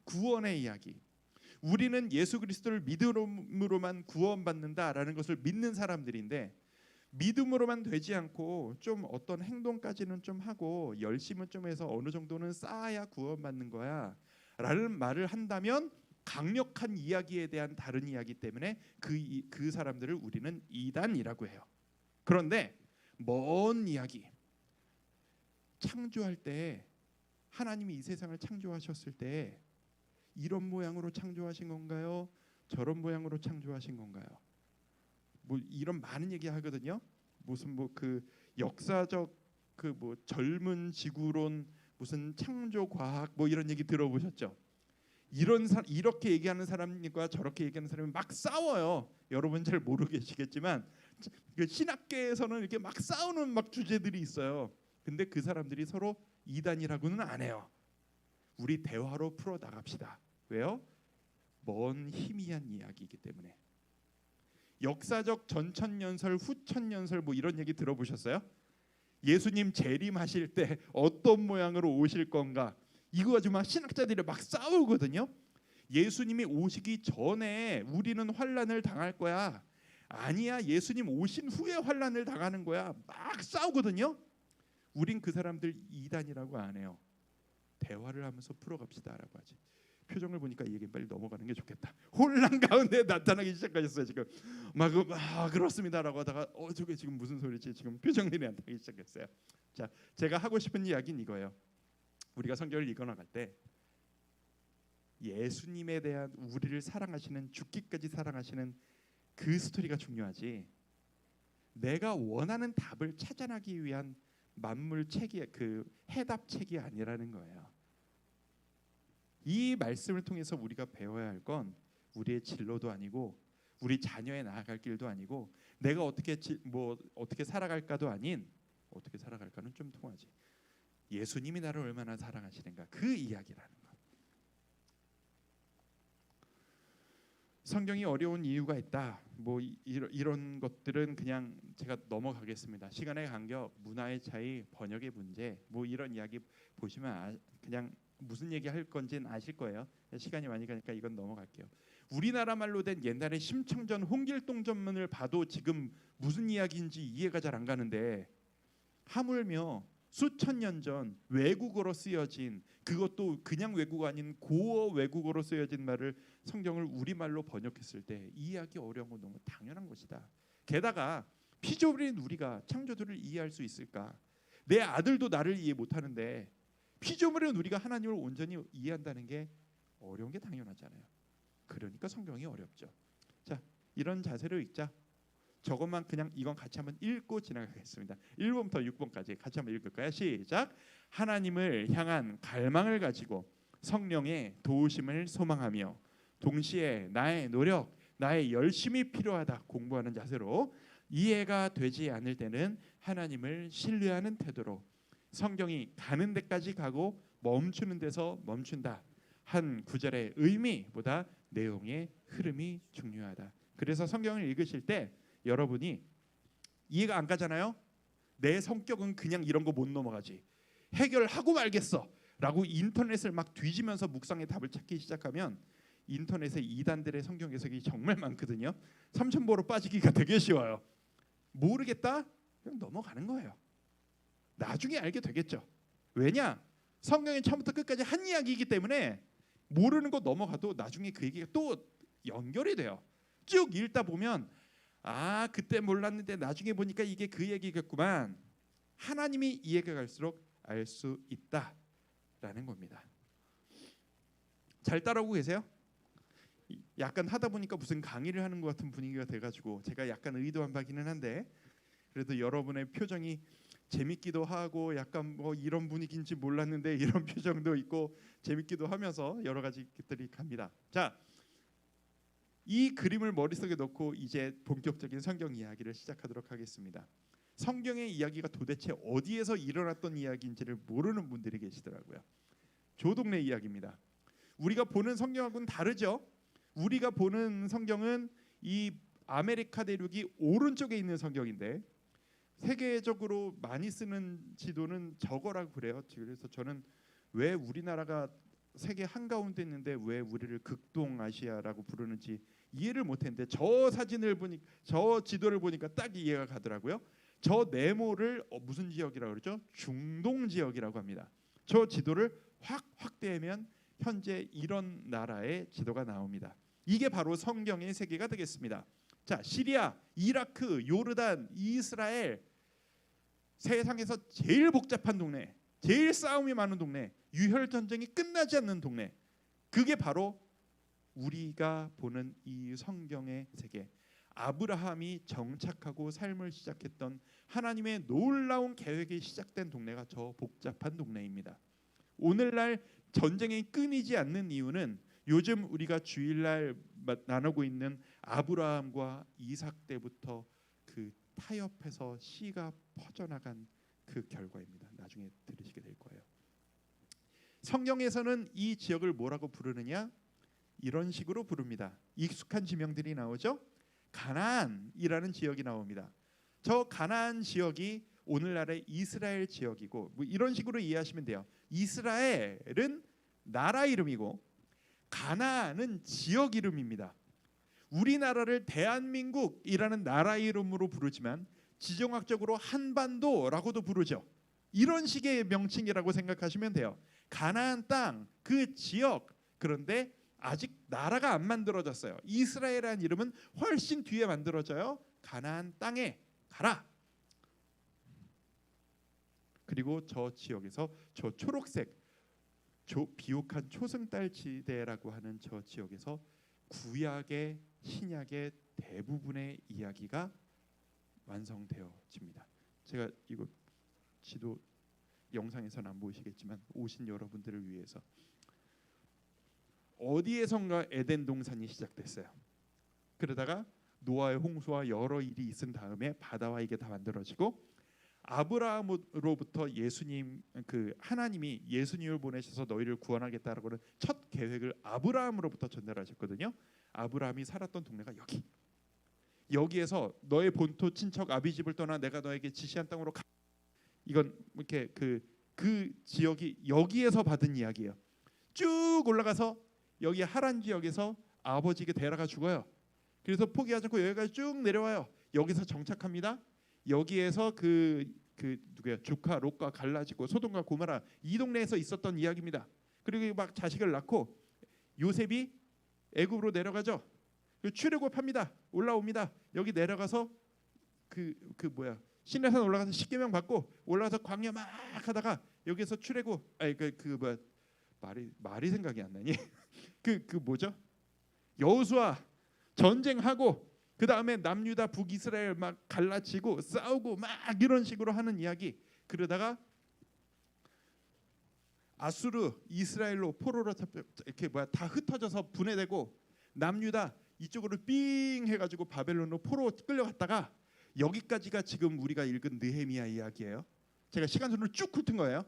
구원의 이야기. 우리는 예수 그리스도를 믿음으로만 구원받는다라는 것을 믿는 사람들인데, 믿음으로만 되지 않고 좀 어떤 행동까지는 좀 하고 열심은 좀 해서 어느 정도는 쌓아야 구원받는 거야 라는 말을 한다면 강력한 이야기에 대한 다른 이야기 때문에 그 사람들을 우리는 이단이라고 해요. 그런데 먼 이야기, 창조할 때 하나님이 이 세상을 창조하셨을 때 이런 모양으로 창조하신 건가요? 저런 모양으로 창조하신 건가요? 뭐 이런 많은 얘기 하거든요. 무슨 뭐 그 역사적 그 뭐 젊은 지구론 무슨 창조 과학 뭐 이런 얘기 들어보셨죠? 이렇게 얘기하는 사람과 저렇게 얘기하는 사람이 막 싸워요. 여러분 잘 모르시겠지만 그 신학계에서는 이렇게 막 싸우는 막 주제들이 있어요. 근데 그 사람들이 서로 이단이라고는 안 해요. 우리 대화로 풀어 나갑시다. 왜요? 먼 희미한 이야기이기 때문에. 역사적 전천년설, 후천년설 뭐 이런 얘기 들어보셨어요? 예수님 재림하실 때 어떤 모양으로 오실 건가? 이거 가지고 막 신학자들이 막 싸우거든요. 예수님이 오시기 전에 우리는 환난을 당할 거야. 아니야, 예수님 오신 후에 환난을 당하는 거야. 막 싸우거든요. 우린 그 사람들 이단이라고 안 해요. 대화를 하면서 풀어갑시다라고 하지. 표정을 보니까 이 얘기 빨리 넘어가는 게 좋겠다. 혼란 가운데 나타나기 시작하셨어요. 지금 막 그렇습니다라고 하다가 저게 지금 무슨 소리지? 지금 표정들이 나타나기 시작했어요. 자, 제가 하고 싶은 이야기는 이거예요. 우리가 성경을 읽어나갈 때 예수님에 대한 우리를 사랑하시는, 죽기까지 사랑하시는 그 스토리가 중요하지, 내가 원하는 답을 찾아내기 위한 만물책이 그 해답책이 아니라는 거예요. 이 말씀을 통해서 우리가 배워야 할 건 우리의 진로도 아니고 우리 자녀의 나아갈 길도 아니고 내가 어떻게 살아갈까도 아닌, 어떻게 살아갈까는 좀 통하지, 예수님이 나를 얼마나 사랑하시는가, 그 이야기라는 것. 성경이 어려운 이유가 있다. 뭐 이런 것들은 그냥 제가 넘어가겠습니다. 시간의 간격, 문화의 차이, 번역의 문제, 뭐 이런 이야기 보시면 그냥 무슨 얘기 할 건지는 아실 거예요. 시간이 많이 가니까 이건 넘어갈게요. 우리나라 말로 된 옛날의 심청전 홍길동 전문을 봐도 지금 무슨 이야기인지 이해가 잘 안 가는데, 하물며 수천 년 전 외국어로 쓰여진, 그것도 그냥 외국어 아닌 고어 외국어로 쓰여진 말을, 성경을 우리말로 번역했을 때 이해하기 어려운 건 너무 당연한 것이다. 게다가 피조물인 우리가 창조주를 이해할 수 있을까? 내 아들도 나를 이해 못하는데 피조물인 우리가 하나님을 온전히 이해한다는 게 어려운 게 당연하잖아요. 그러니까 성경이 어렵죠. 자, 이런 자세로 읽자. 저것만 그냥 이건 같이 한번 읽고 지나가겠습니다. 1번부터 6번까지 같이 한번 읽을까요? 시작. 하나님을 향한 갈망을 가지고 성령의 도우심을 소망하며 동시에 나의 노력, 나의 열심이 필요하다 공부하는 자세로, 이해가 되지 않을 때는 하나님을 신뢰하는 태도로 성경이 가는 데까지 가고 멈추는 데서 멈춘다. 한 구절의 의미보다 내용의 흐름이 중요하다. 그래서 성경을 읽으실 때 여러분이 이해가 안 가잖아요. 내 성격은 그냥 이런 거 못 넘어가지, 해결하고 말겠어 라고 인터넷을 막 뒤지면서 묵상의 답을 찾기 시작하면 인터넷에 이단들의 성경 해석이 정말 많거든요. 삼천보로 빠지기가 되게 쉬워요. 모르겠다? 그냥 넘어가는 거예요. 나중에 알게 되겠죠. 왜냐? 성경이 처음부터 끝까지 한 이야기이기 때문에 모르는 거 넘어가도 나중에 그 얘기가 또 연결이 돼요. 쭉 읽다 보면 그때 몰랐는데 나중에 보니까 이게 그 얘기겠구만. 하나님이 이해가 갈수록 알 수 있다라는 겁니다. 잘 따라오고 계세요? 약간 하다 보니까 무슨 강의를 하는 것 같은 분위기가 돼가지고 제가 약간 의도한 바기는 한데, 그래도 여러분의 표정이 재밌기도 하고 약간 뭐 이런 분위기인지 몰랐는데 이런 표정도 있고 재밌기도 하면서 여러 가지 것들이 갑니다. 자, 이 그림을 머릿속에 넣고 이제 본격적인 성경 이야기를 시작하도록 하겠습니다. 성경의 이야기가 도대체 어디에서 일어났던 이야기인지를 모르는 분들이 계시더라고요. 조동네 이야기입니다. 우리가 보는 성경하고는 다르죠. 우리가 보는 성경은 이 아메리카 대륙이 오른쪽에 있는 성경인데 세계적으로 많이 쓰는 지도는 저거라고 그래요. 그래서 저는 왜 우리나라가 세계 한가운데 있는데 왜 우리를 극동아시아라고 부르는지 이해를 못했는데 저 사진을 보니 저 지도를 보니까 딱 이해가 가더라고요. 저 네모를 무슨 지역이라고 그러죠? 중동 지역이라고 합니다. 저 지도를 확 확대하면 현재 이런 나라의 지도가 나옵니다. 이게 바로 성경의 세계가 되겠습니다. 자, 시리아, 이라크, 요르단, 이스라엘, 세상에서 제일 복잡한 동네, 제일 싸움이 많은 동네, 유혈 전쟁이 끝나지 않는 동네, 그게 바로 우리가 보는 이 성경의 세계. 아브라함이 정착하고 삶을 시작했던 하나님의 놀라운 계획이 시작된 동네가 저 복잡한 동네입니다. 오늘날 전쟁이 끊이지 않는 이유는 요즘 우리가 주일날 나누고 있는 아브라함과 이삭 때부터 그 타협해서 씨가 퍼져나간 그 결과입니다. 나중에 들으시게 될 거예요. 성경에서는 이 지역을 뭐라고 부르느냐? 이런 식으로 부릅니다. 익숙한 지명들이 나오죠. 가나안이라는 지역이 나옵니다. 저 가나안 지역이 오늘날의 이스라엘 지역이고 뭐 이런 식으로 이해하시면 돼요. 이스라엘은 나라 이름이고 가나안은 지역 이름입니다. 우리나라를 대한민국이라는 나라 이름으로 부르지만 지정학적으로 한반도라고도 부르죠. 이런 식의 명칭이라고 생각하시면 돼요. 가나안 땅, 그 지역. 그런데 아직 나라가 안 만들어졌어요. 이스라엘이라는 이름은 훨씬 뒤에 만들어져요. 가나안 땅에 가라. 그리고 저 지역에서 저 초록색 비옥한 초승달 지대라고 하는 저 지역에서 구약의 신약의 대부분의 이야기가 완성되어집니다. 제가 이거 지도 영상에서는 안 보이시겠지만 오신 여러분들을 위해서 어디에선가 에덴 동산이 시작됐어요. 그러다가 노아의 홍수와 여러 일이 있은 다음에 바다와 이게 다 만들어지고 아브라함으로부터 예수님 그 하나님이 예수님을 보내셔서 너희를 구원하겠다라고 하는 첫 계획을 아브라함으로부터 전달하셨거든요. 아브라함이 살았던 동네가 여기에서 너의 본토 친척 아비집을 떠나 내가 너에게 지시한 땅으로 가. 이건 이렇게 그 지역이 여기에서 받은 이야기예요. 쭉 올라가서 여기 하란 지역에서 아버지에게 데려가 죽어요. 그래서 포기하지 않고 여기까지 쭉 내려와요. 여기서 정착합니다. 여기에서 누구야 조카 롯과 갈라지고 소돔과 고모라 이 동네에서 있었던 이야기입니다. 그리고 막 자식을 낳고 요셉이 애굽으로 내려가죠. 출애굽합니다. 올라옵니다. 여기 내려가서 시내산 올라가서 십계명 받고 올라가서 광야 막 하다가 여기서 출애굽 말이 생각이 안 나니 뭐죠? 여호수아 전쟁하고 그 다음에 남유다 북이스라엘 막 갈라치고 싸우고 막 이런 식으로 하는 이야기. 그러다가 아수르 이스라엘로 포로로 이렇게 다 흩어져서 분해되고 남유다 이쪽으로 삥 해가지고 바벨론으로 포로 끌려갔다가 여기까지가 지금 우리가 읽은 느헤미야 이야기예요. 제가 시간순으로 쭉 훑은 거예요.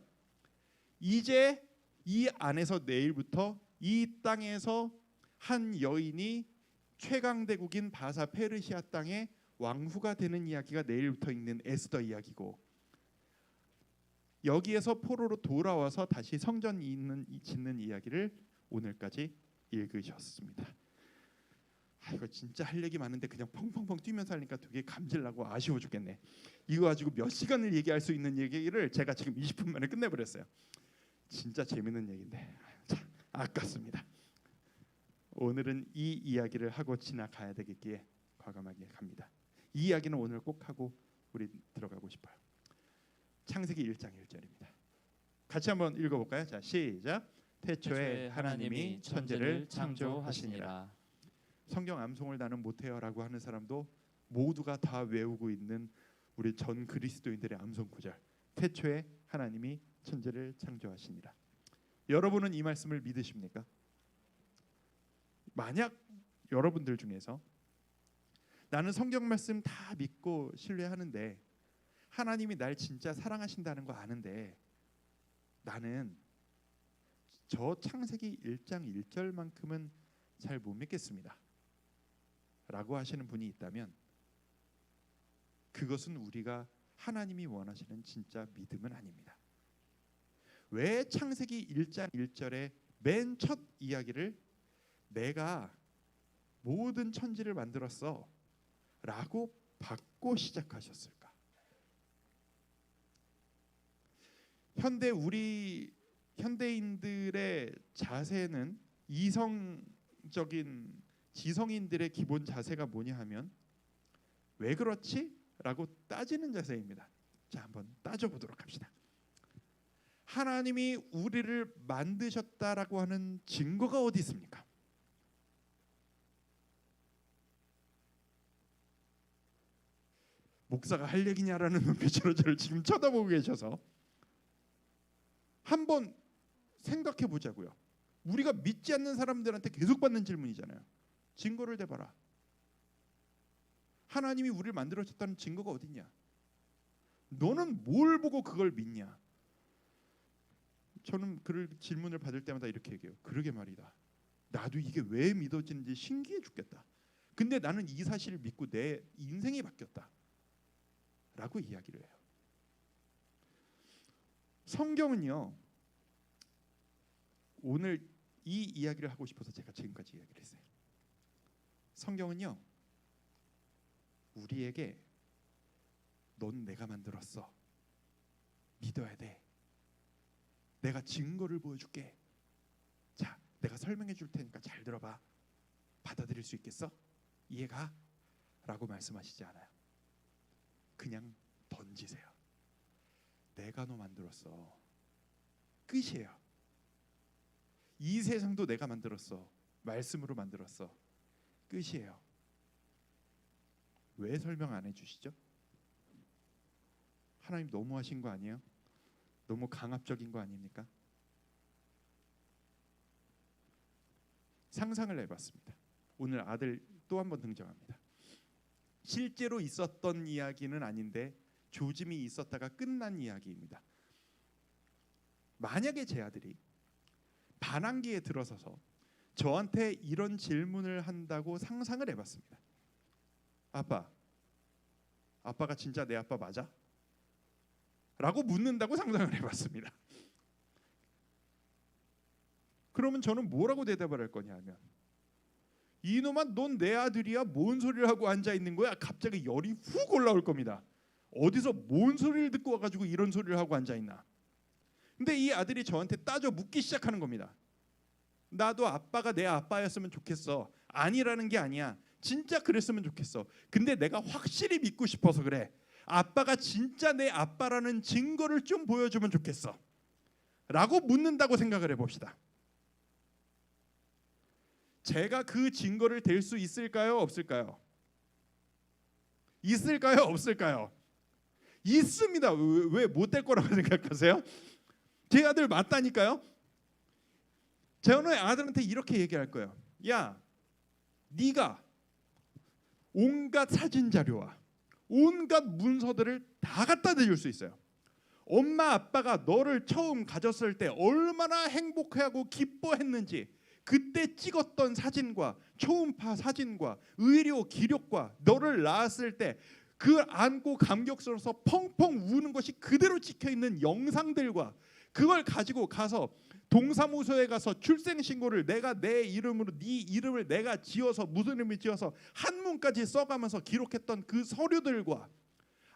이제 이 안에서 내일부터 이 땅에서 한 여인이 최강대국인 바사 페르시아 땅의 왕후가 되는 이야기가 내일부터 읽는 에스더 이야기고 여기에서 포로로 돌아와서 다시 성전 짓는 이야기를 오늘까지 읽으셨습니다. 이거 진짜 할 얘기 많은데 그냥 펑펑펑 뛰면서 하니까 되게 감질나고 아쉬워 죽겠네. 이거 가지고 몇 시간을 얘기할 수 있는 얘기를 제가 지금 20분 만에 끝내버렸어요. 진짜 재밌는 얘기인데 참 아깝습니다. 오늘은 이 이야기를 하고 지나가야 되겠기에 과감하게 갑니다. 이 이야기는 오늘 꼭 하고 우리 들어가고 싶어요. 창세기 1장 1절입니다. 같이 한번 읽어볼까요? 자, 시작. 태초에 하나님이 천지를 창조하시니라. 성경 암송을 나는 못해요라고 하는 사람도 모두가 다 외우고 있는 우리 전 그리스도인들의 암송 구절, 태초에 하나님이 천지를 창조하시니라. 여러분은 이 말씀을 믿으십니까? 만약 여러분들 중에서 나는 성경 말씀 다 믿고 신뢰하는데 하나님이 날 진짜 사랑하신다는 거 아는데 나는 저 창세기 1장 1절만큼은 잘 못 믿겠습니다 라고 하시는 분이 있다면 그것은 우리가 하나님이 원하시는 진짜 믿음은 아닙니다. 왜 창세기 1장 1절의 맨 첫 이야기를 내가 모든 천지를 만들었어 라고 받고 시작하셨을까? 우리 현대인들의 자세는 이성적인 지성인들의 기본 자세가 뭐냐 하면 왜 그렇지? 라고 따지는 자세입니다. 자, 한번 따져보도록 합시다. 하나님이 우리를 만드셨다라고 하는 증거가 어디 있습니까? 목사가 할 얘기냐라는 눈빛으로 저를 지금 쳐다보고 계셔서 한번 생각해 보자고요. 우리가 믿지 않는 사람들한테 계속 받는 질문이잖아요. 증거를 대봐라. 하나님이 우리를 만들어줬다는 증거가 어딨냐? 너는 뭘 보고 그걸 믿냐? 저는 그 질문을 받을 때마다 이렇게 얘기해요. 그러게 말이다. 나도 이게 왜 믿어지는지 신기해 죽겠다. 근데 나는 이 사실을 믿고 내 인생이 바뀌었다 라고 이야기를 해요. 성경은요, 오늘 이 이야기를 하고 싶어서 제가 지금까지 이야기를 했어요. 성경은요, 우리에게 넌 내가 만들었어, 믿어야 돼, 내가 증거를 보여줄게, 자 내가 설명해 줄 테니까 잘 들어봐, 받아들일 수 있겠어? 이해가? 라고 말씀하시지 않아요. 그냥 던지세요. 내가 너 만들었어, 끝이에요. 이 세상도 내가 만들었어, 말씀으로 만들었어, 끝이에요. 왜 설명 안 해주시죠? 하나님 너무하신 거 아니에요? 너무 강압적인 거 아닙니까? 상상을 해봤습니다. 오늘 아들 또 한 번 등장합니다. 실제로 있었던 이야기는 아닌데 조짐이 있었다가 끝난 이야기입니다. 만약에 제 아들이 반항기에 들어서서 저한테 이런 질문을 한다고 상상을 해봤습니다. 아빠가 진짜 내 아빠 맞아? 라고 묻는다고 상상을 해봤습니다. 그러면 저는 뭐라고 대답을 할 거냐 하면, 이놈아 넌 내 아들이야? 뭔 소리를 하고 앉아있는 거야? 갑자기 열이 훅 올라올 겁니다. 어디서 뭔 소리를 듣고 와가지고 이런 소리를 하고 앉아있나. 근데 이 아들이 저한테 따져 묻기 시작하는 겁니다. 나도 아빠가 내 아빠였으면 좋겠어. 아니라는 게 아니야. 진짜 그랬으면 좋겠어. 근데 내가 확실히 믿고 싶어서 그래. 아빠가 진짜 내 아빠라는 증거를 좀 보여주면 좋겠어 라고 묻는다고 생각을 해봅시다. 제가 그 증거를 댈 수 있을까요? 없을까요? 있을까요? 없을까요? 있습니다. 왜 못 될 거라고 생각하세요? 제 아들 맞다니까요. 저는 아들한테 이렇게 얘기할 거예요. 야, 네가 온갖 사진 자료와 온갖 문서들을 다 갖다 대줄 수 있어요. 엄마 아빠가 너를 처음 가졌을 때 얼마나 행복해하고 기뻐했는지 그때 찍었던 사진과 초음파 사진과 의료 기록과 너를 낳았을 때 그 안고 감격스러워서 펑펑 우는 것이 그대로 찍혀있는 영상들과 그걸 가지고 가서 동사무소에 가서 출생신고를 내가 내 이름으로 네 이름을 내가 지어서 무슨 이름을 지어서 한문까지 써가면서 기록했던 그 서류들과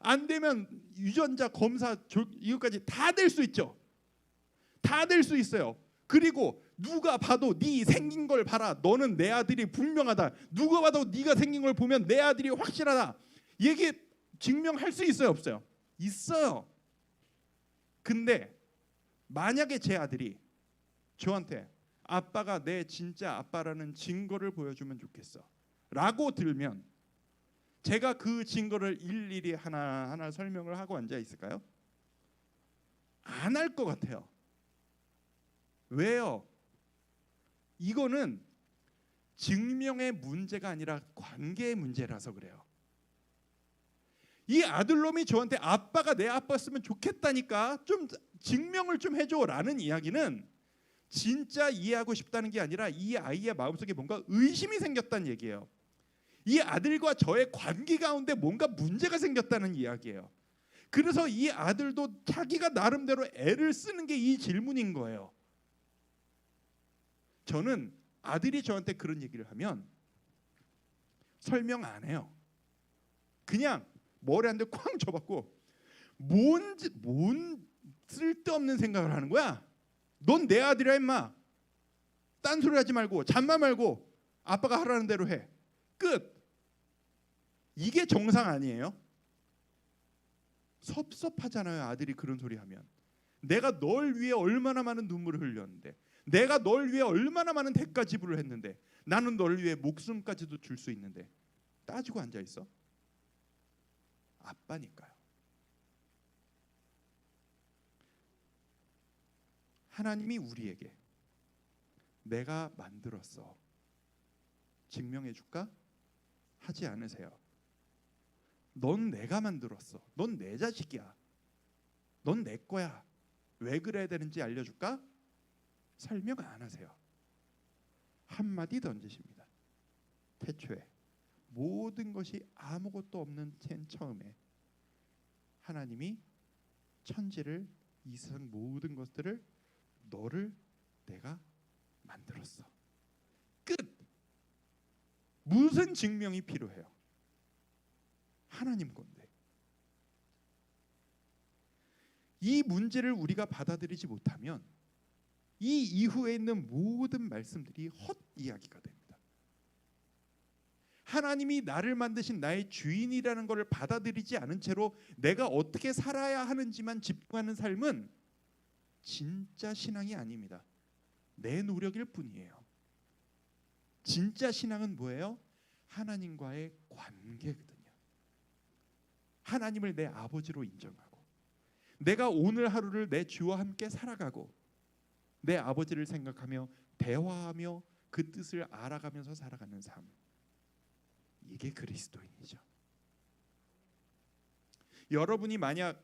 안 되면 유전자 검사 이것까지 다 될 수 있죠. 다 될 수 있어요. 그리고 누가 봐도 네 생긴 걸 봐라. 너는 내 아들이 분명하다. 누가 봐도 네가 생긴 걸 보면 내 아들이 확실하다. 얘기 증명할 수 있어요, 없어요? 있어요. 근데 만약에 제 아들이 저한테 아빠가 내 진짜 아빠라는 증거를 보여주면 좋겠어 라고 들면 제가 그 증거를 일일이 하나하나 설명을 하고 앉아 있을까요? 안 할 것 같아요. 왜요? 이거는 증명의 문제가 아니라 관계의 문제라서 그래요. 이 아들놈이 저한테 아빠가 내 아빠였으면 좋겠다니까 좀 증명을 좀 해줘라는 이야기는 진짜 이해하고 싶다는 게 아니라 이 아이의 마음속에 뭔가 의심이 생겼다는 얘기예요. 이 아들과 저의 관계 가운데 뭔가 문제가 생겼다는 이야기예요. 그래서 이 아들도 자기가 나름대로 애를 쓰는 게 이 질문인 거예요. 저는 아들이 저한테 그런 얘기를 하면 설명 안 해요. 그냥 머리 한 대 쾅 쳐박고 뭔 쓸데없는 생각을 하는 거야. 넌 내 아들이야 임마. 딴소리 하지 말고 잔말 말고 아빠가 하라는 대로 해. 끝. 이게 정상 아니에요? 섭섭하잖아요. 아들이 그런 소리 하면. 내가 널 위해 얼마나 많은 눈물을 흘렸는데, 내가 널 위해 얼마나 많은 대가 지불을 했는데, 나는 널 위해 목숨까지도 줄 수 있는데 따지고 앉아 있어? 아빠니까요. 하나님이 우리에게 내가 만들었어 증명해 줄까? 하지 않으세요. 넌 내가 만들었어. 넌 내 자식이야. 넌 내 거야. 왜 그래야 되는지 알려줄까? 설명 안 하세요. 한마디 던지십니다. 태초에 모든 것이 아무것도 없는 맨 처음에 하나님이 천지를, 이 세상 모든 것들을 너를 내가 만들었어. 끝. 무슨 증명이 필요해요? 하나님 건데. 이 문제를 우리가 받아들이지 못하면 이 이후에 있는 모든 말씀들이 헛 이야기가 됩니다. 하나님이 나를 만드신 나의 주인이라는 것을 받아들이지 않은 채로 내가 어떻게 살아야 하는지만 집중하는 삶은 진짜 신앙이 아닙니다. 내 노력일 뿐이에요. 진짜 신앙은 뭐예요? 하나님과의 관계거든요. 하나님을 내 아버지로 인정하고, 내가 오늘 하루를 내 주와 함께 살아가고, 내 아버지를 생각하며 대화하며 그 뜻을 알아가면서 살아가는 삶. 이게 그리스도인이죠. 여러분이 만약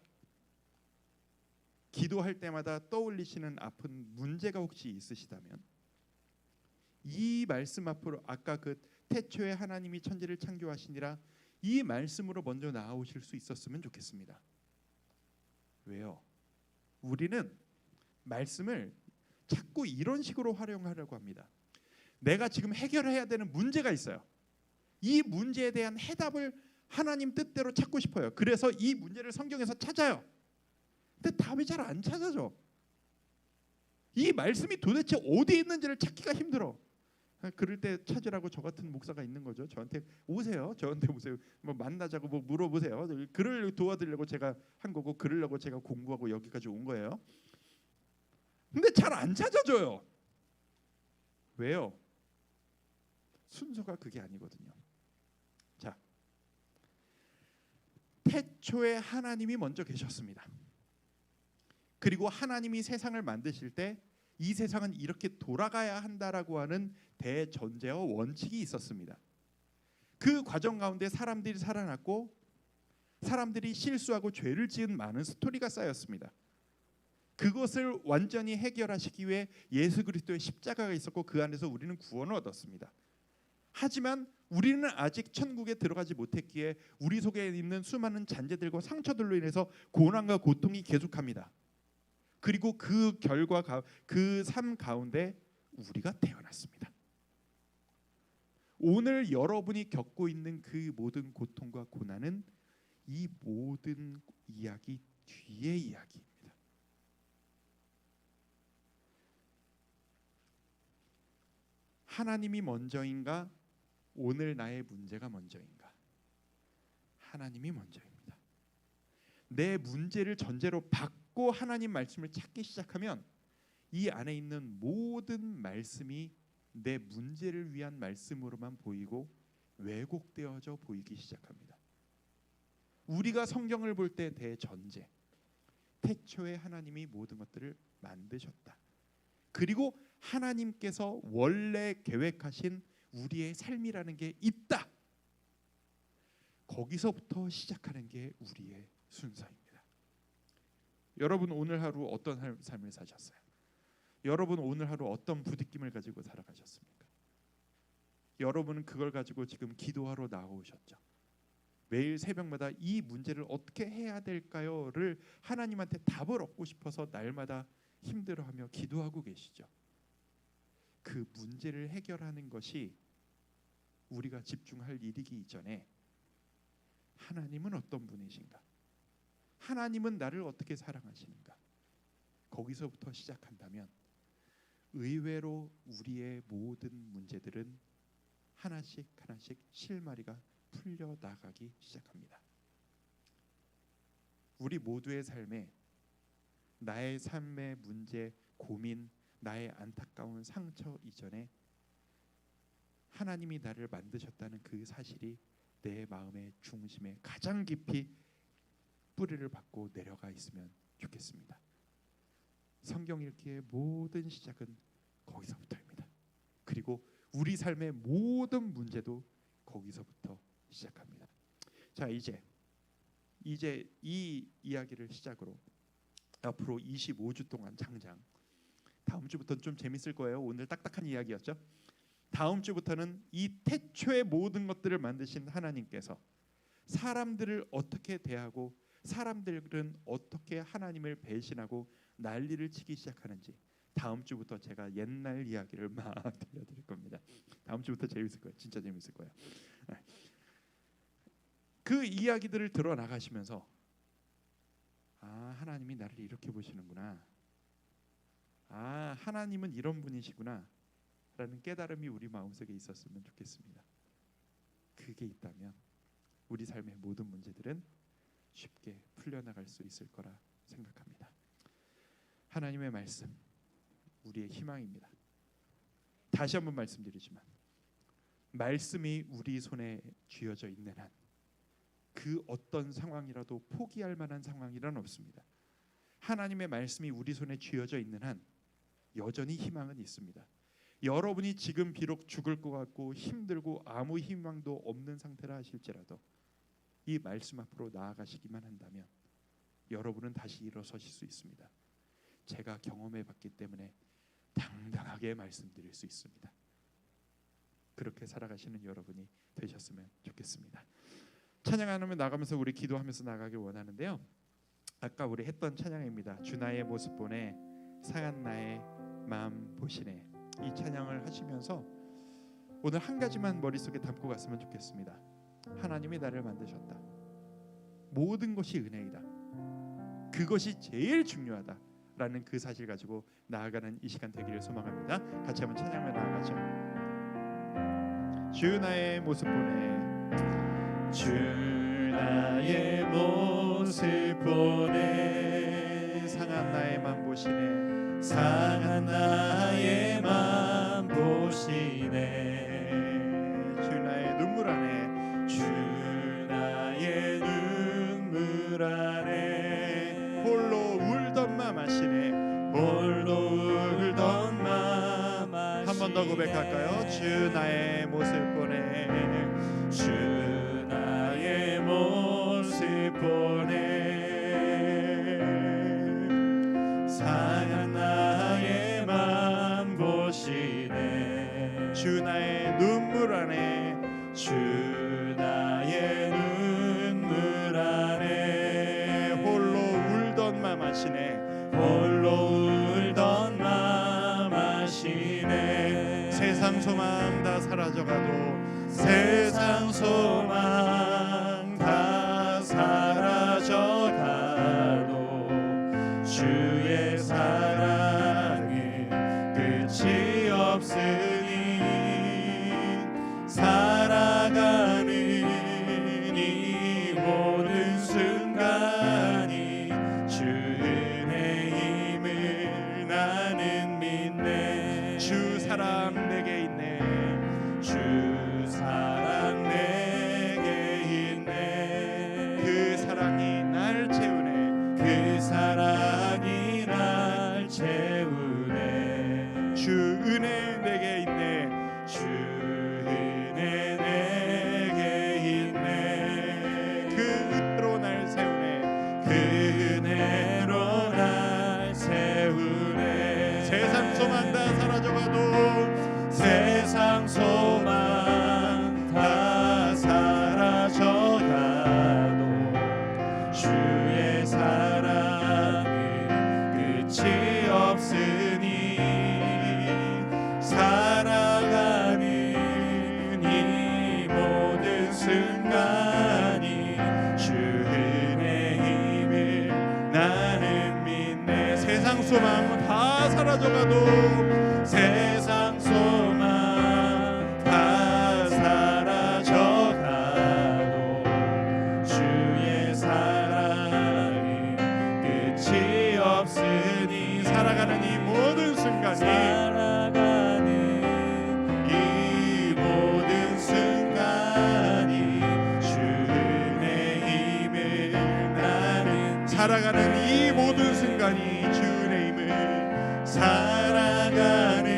기도할 때마다 떠올리시는 아픈 문제가 혹시 있으시다면 이 말씀 앞으로, 아까 그 태초에 하나님이 천지를 창조하시니라, 이 말씀으로 먼저 나아오실 수 있었으면 좋겠습니다. 왜요? 우리는 말씀을 자꾸 이런 식으로 활용하려고 합니다. 내가 지금 해결해야 되는 문제가 있어요. 이 문제에 대한 해답을 하나님 뜻대로 찾고 싶어요. 그래서 이 문제를 성경에서 찾아요. 근데 답이 잘 안 찾아져. 이 말씀이 도대체 어디에 있는지를 찾기가 힘들어. 그럴 때 찾으라고 저 같은 목사가 있는 거죠. 저한테 오세요. 뭐 만나자고 뭐 물어보세요. 그를 도와드리려고 제가 한 거고, 그러려고 제가 공부하고 여기까지 온 거예요. 근데 잘 안 찾아져요. 왜요? 순서가 그게 아니거든요. 자, 태초에 하나님이 먼저 계셨습니다. 그리고 하나님이 세상을 만드실 때 이 세상은 이렇게 돌아가야 한다라고 하는 대전제와 원칙이 있었습니다. 그 과정 가운데 사람들이 살아났고, 사람들이 실수하고 죄를 지은 많은 스토리가 쌓였습니다. 그것을 완전히 해결하시기 위해 예수 그리스도의 십자가가 있었고, 그 안에서 우리는 구원을 얻었습니다. 하지만 우리는 아직 천국에 들어가지 못했기에 우리 속에 있는 수많은 잔재들과 상처들로 인해서 고난과 고통이 계속합니다. 그리고 그 결과, 그 삶 가운데 우리가 태어났습니다. 오늘 여러분이 겪고 있는 그 모든 고통과 고난은 이 모든 이야기 뒤의 이야기입니다. 하나님이 먼저인가? 오늘 나의 문제가 먼저인가? 하나님이 먼저입니다. 내 문제를 전제로 받고 하나님 말씀을 찾기 시작하면 이 안에 있는 모든 말씀이 내 문제를 위한 말씀으로만 보이고 왜곡되어져 보이기 시작합니다. 우리가 성경을 볼 때 대전제, 태초에 하나님이 모든 것들을 만드셨다. 그리고 하나님께서 원래 계획하신 우리의 삶이라는 게 있다. 거기서부터 시작하는 게 우리의 순서입니다. 여러분 오늘 하루 어떤 삶을 사셨어요? 여러분 오늘 하루 어떤 부딪힘을 가지고 살아가셨습니까? 여러분은 그걸 가지고 지금 기도하러 나오셨죠. 매일 새벽마다 이 문제를 어떻게 해야 될까요?를 하나님한테 답을 얻고 싶어서 날마다 힘들어하며 기도하고 계시죠. 그 문제를 해결하는 것이 우리가 집중할 일이기 이전에 하나님은 어떤 분이신가? 하나님은 나를 어떻게 사랑하시는가? 거기서부터 시작한다면 의외로 우리의 모든 문제들은 하나씩 하나씩 실마리가 풀려 나가기 시작합니다. 우리 모두의 삶에 나의 삶의 문제, 고민, 나의 안타까운 상처 이전에 하나님이 나를 만드셨다는 그 사실이 내 마음의 중심에 가장 깊이 뿌리를 받고 내려가 있으면 좋겠습니다. 성경 읽기의 모든 시작은 거기서부터입니다. 그리고 우리 삶의 모든 문제도 거기서부터 시작합니다. 자, 이제 이 이야기를 시작으로 앞으로 25주 동안 장장, 다음 주부터는 좀 재밌을 거예요. 오늘 딱딱한 이야기였죠. 다음 주부터는 이 태초의 모든 것들을 만드신 하나님께서 사람들을 어떻게 대하고 사람들은 어떻게 하나님을 배신하고 난리를 치기 시작하는지 다음 주부터 제가 옛날 이야기를 막 들려드릴 겁니다. 다음 주부터 재밌을 거예요. 진짜 재밌을 거예요. 그 이야기들을 들어 나가시면서 아, 하나님이 나를 이렇게 보시는구나. 아, 하나님은 이런 분이시구나 라는 깨달음이 우리 마음속에 있었으면 좋겠습니다. 그게 있다면 우리 삶의 모든 문제들은 쉽게 풀려나갈 수 있을 거라 생각합니다. 하나님의 말씀 우리의 희망입니다. 다시 한번 말씀드리지만 말씀이 우리 손에 쥐어져 있는 한 그 어떤 상황이라도 포기할 만한 상황이란 없습니다. 하나님의 말씀이 우리 손에 쥐어져 있는 한 여전히 희망은 있습니다. 여러분이 지금 비록 죽을 것 같고 힘들고 아무 희망도 없는 상태라 하실지라도 이 말씀 앞으로 나아가시기만 한다면 여러분은 다시 일어서실 수 있습니다. 제가 경험해 봤기 때문에 당당하게 말씀드릴 수 있습니다. 그렇게 살아가시는 여러분이 되셨으면 좋겠습니다. 찬양하면 나가면서 우리 기도하면서 나가길 원하는데요. 아까 우리 했던 찬양입니다. 주 나의 모습 보네 상한 나의 마음 보시네. 이 찬양을 하시면서 오늘 한 가지만 머릿속에 담고 갔으면 좋겠습니다. 하나님이 나를 만드셨다. 모든 것이 은혜이다. 그것이 제일 중요하다라는 그 사실 가지고 나아가는 이 시간 되기를 소망합니다. 같이 한번 찬양을 나아가죠. 주 나의 모습 보네 주 나의 모습 보네 상한 나의 맘 보시네 상한 나의 맘 보시네 주 나의 눈물 안에 주 나의 눈물 안에 홀로 울던 맘 아시네 홀로 울던 맘 아시네 한 번 더 고백할까요? 주 나의 모습 보네 주 나의 모습 보네 상한 나의 맘 보시네 주 나의 눈물 안에 주 나의 눈물 안에 홀로 울던 맘 아시네 홀로 울던 맘 아시네 세상 소망 다 사라져가도 세상 소망 다 사라져가도 주의 사랑은 끝이 없으니 살아가는 이 모든 순간이 주 은혜임을 나는 믿네 주 사랑 내게 있네 주 사랑 내게 주의 사랑은 끝이 없으니 살아가는 이 모든 순간이 주 은혜임을 나는 믿네. 세상 소망 다 사라져가도 세상 소망 다 사라져가도 주의 사랑은 끝이 없으니 살아가는 이 모든 순간이 살아가는 이 모든 순간이 주 은혜임을 나는 살아가는 이 모든 순간이 주 은혜임을 살아가는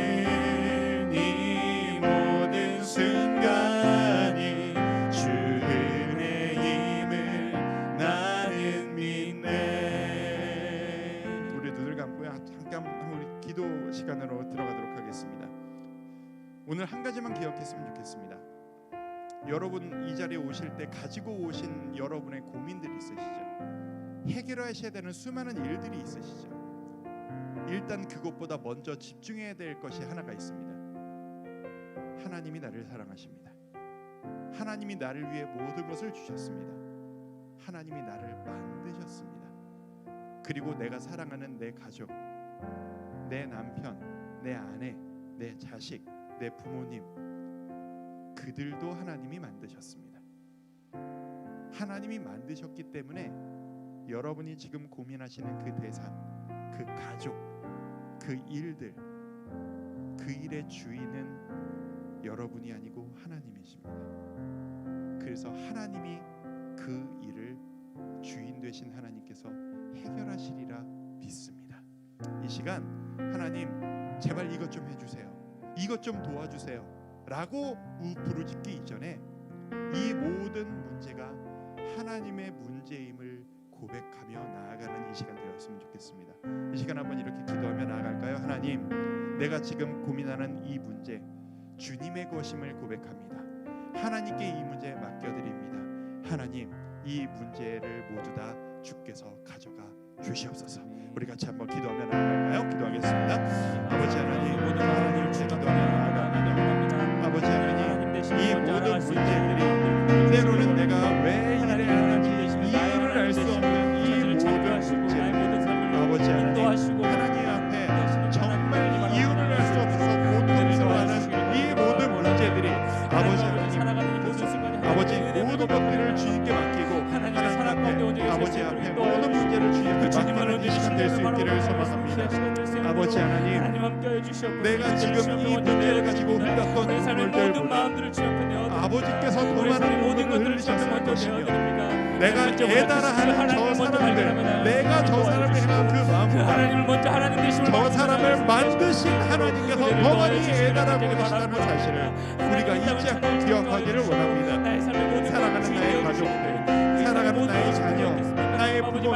이 모든 순간이 주 은혜임을 나는 믿네. 우리 눈을 감고요. 잠깐 우리 기도 시간으로 들어가도록 하겠습니다. 오늘 한 가지만 기억했으면 좋겠습니다. 여러분 이 자리에 오실 때 가지고 오신 여러분의 고민들이 있으시죠. 해결하셔야 되는 수많은 일들이 있으시죠. 일단 그것보다 먼저 집중해야 될 것이 하나가 있습니다. 하나님이 나를 사랑하십니다. 하나님이 나를 위해 모든 것을 주셨습니다. 하나님이 나를 만드셨습니다. 그리고 내가 사랑하는 내 가족, 내 남편, 내 아내, 내 자식, 내 부모님, 그들도 하나님이 만드셨습니다. 하나님이 만드셨기 때문에 여러분이 지금 고민하시는 그 대상, 그 가족, 그 일들, 그 일의 주인은 여러분이 아니고 하나님이십니다. 그래서 하나님이 그 일을 주인 되신 하나님께서 해결하시리라 믿습니다. 이 시간 하나님 제발 이것 좀 해주세요, 이것 좀 도와주세요 라고 부르짖기 이전에 이 모든 문제가 하나님의 문제임을 고백하며 나아가는 이 시간 되었으면 좋겠습니다. 이 시간 한번 이렇게 기도하며 나아갈까요? 하나님, 내가 지금 고민하는 이 문제 주님의 것임을 고백합니다. 하나님께 이 문제 맡겨드립니다. 하나님, 이 문제를 모두 다 주께서 가져가 주시옵소서. 우리 같이 한번 기도하며 나아갈까요? 기도하겠습니다. 아버지 하나님, 하나님을 기도하며 나아갑니다. 아버지 하나님, 이 모든 문제들이 때로는 내가 왜 이래야 하는지 이유를 알 수 없는 이 모든 문제들, 아버지 하나님, 하나님 앞에 정말 이유를 알 수 없어서 고통스러워하는 이 모든 문제들이 아버지 하나님, 아버지 모든 것들을 주님께 맡기고 하나님 앞에, 아버지 앞에 모든 문제를 주님께 맡기는 이 시간 될 수 있기를 소망합니다. 아버지 하나님, 내가 지금 이 문제를 가지고 흘렸던 눈물들보다 아버지께서 더 많은 눈물을 흘리셨을 것이며 내가 애달아하는 저 사람들, 내가 저 사람을 향한 그 마음보다 저 사람을 만드신 하나님께서 더 많이 애달하고 계시다는 사실을 우리가 잊지 않고 기억하기를 원합니다. 사랑하는 나의 가족들, 사랑하는 나의 자녀, 나의 부모님,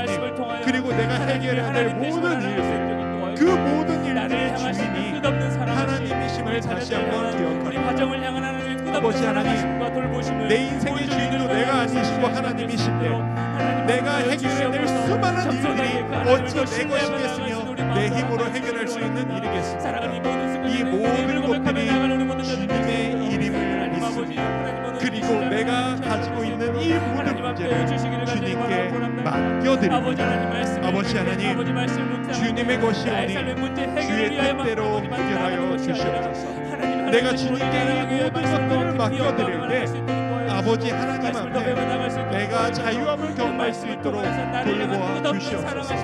그리고 내가 해결해야 될 모든 일들, 그 모든 일들의 주인이 하나님이심을 다시 한번 기억합니다. 아버지 하나님, 내 인생의 주인도 내가 아니시고 하나님이신데 내가 해결해야 될 수많은 일들이 어찌 내 것이겠으며 내 힘으로 해결할 수 있는 일이겠습니까? 이 모든 것들이 주님의 일임을 믿습니다. 그리고 내가 가지고 있는 이 모든 문제를 주님께 맡겨드립니다. 아버지 하나님, 주님의 것이오니 주의 뜻대로 해결하여 주시옵소서. 내가 주님께 이 모든 것들을 맡겨드릴 때 아버지 하나님 앞에 내가 자유함을 경험할 수 있도록 돌보아 주시옵소서.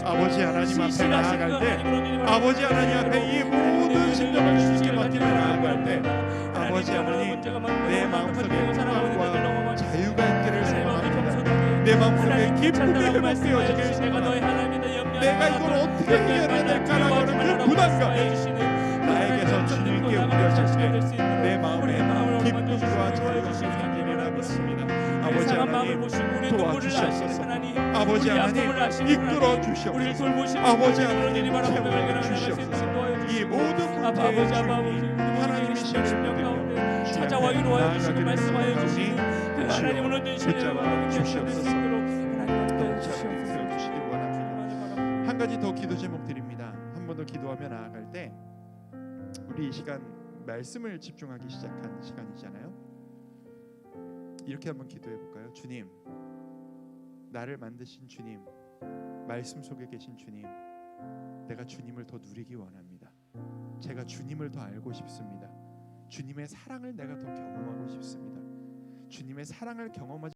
아버지 하나님 앞에 나아갈 때, 아버지 하나님 앞에 이 모든 심령을 주님께 맡기며 나아갈 때 아버지 하나님, 내 마음속에 평안과 자유가 있기를 소망합니다. 내 마음속에 기쁨이 회복되어지기를 소망합니다. 내가 이걸 어떻게 해결해야 될까라고 하는 그 부담감 나에게서 주님께 우려질 때 내 마음에 기쁨과 자유가 생기리라 믿습니다. 아버지 하나님, 도와주시옵소서. 아버지 하나님, 이끌어 주시옵소서. 아버지 하나님, 채워 주시옵소서. 이 모든 문제의 주인이 하나님이시는 분들이여 찾아와 위로하여 주시고 말씀하여 주시니 그 하나님은 언제나 붙잡아 주시옵소서. 주시옵소서. 주시길 원합니다. 주님만을 바라봅니다. 한 가지 더 기도 제목 드립니다. 한 번 더 기도하며 나아갈 때 우리 이 시간 말씀을 집중하기 시작한 시간이잖아요. 이렇게 한번 기도해 볼까요? 주님, 나를 만드신 주님, 말씀 속에 계신 주님, 내가 주님을 더 누리기 원합니다. 제가 주님을 더 알고 싶습니다. 주님의 사랑을 내가 더 경험하고 싶습니다. 주님의 사랑을 경험하지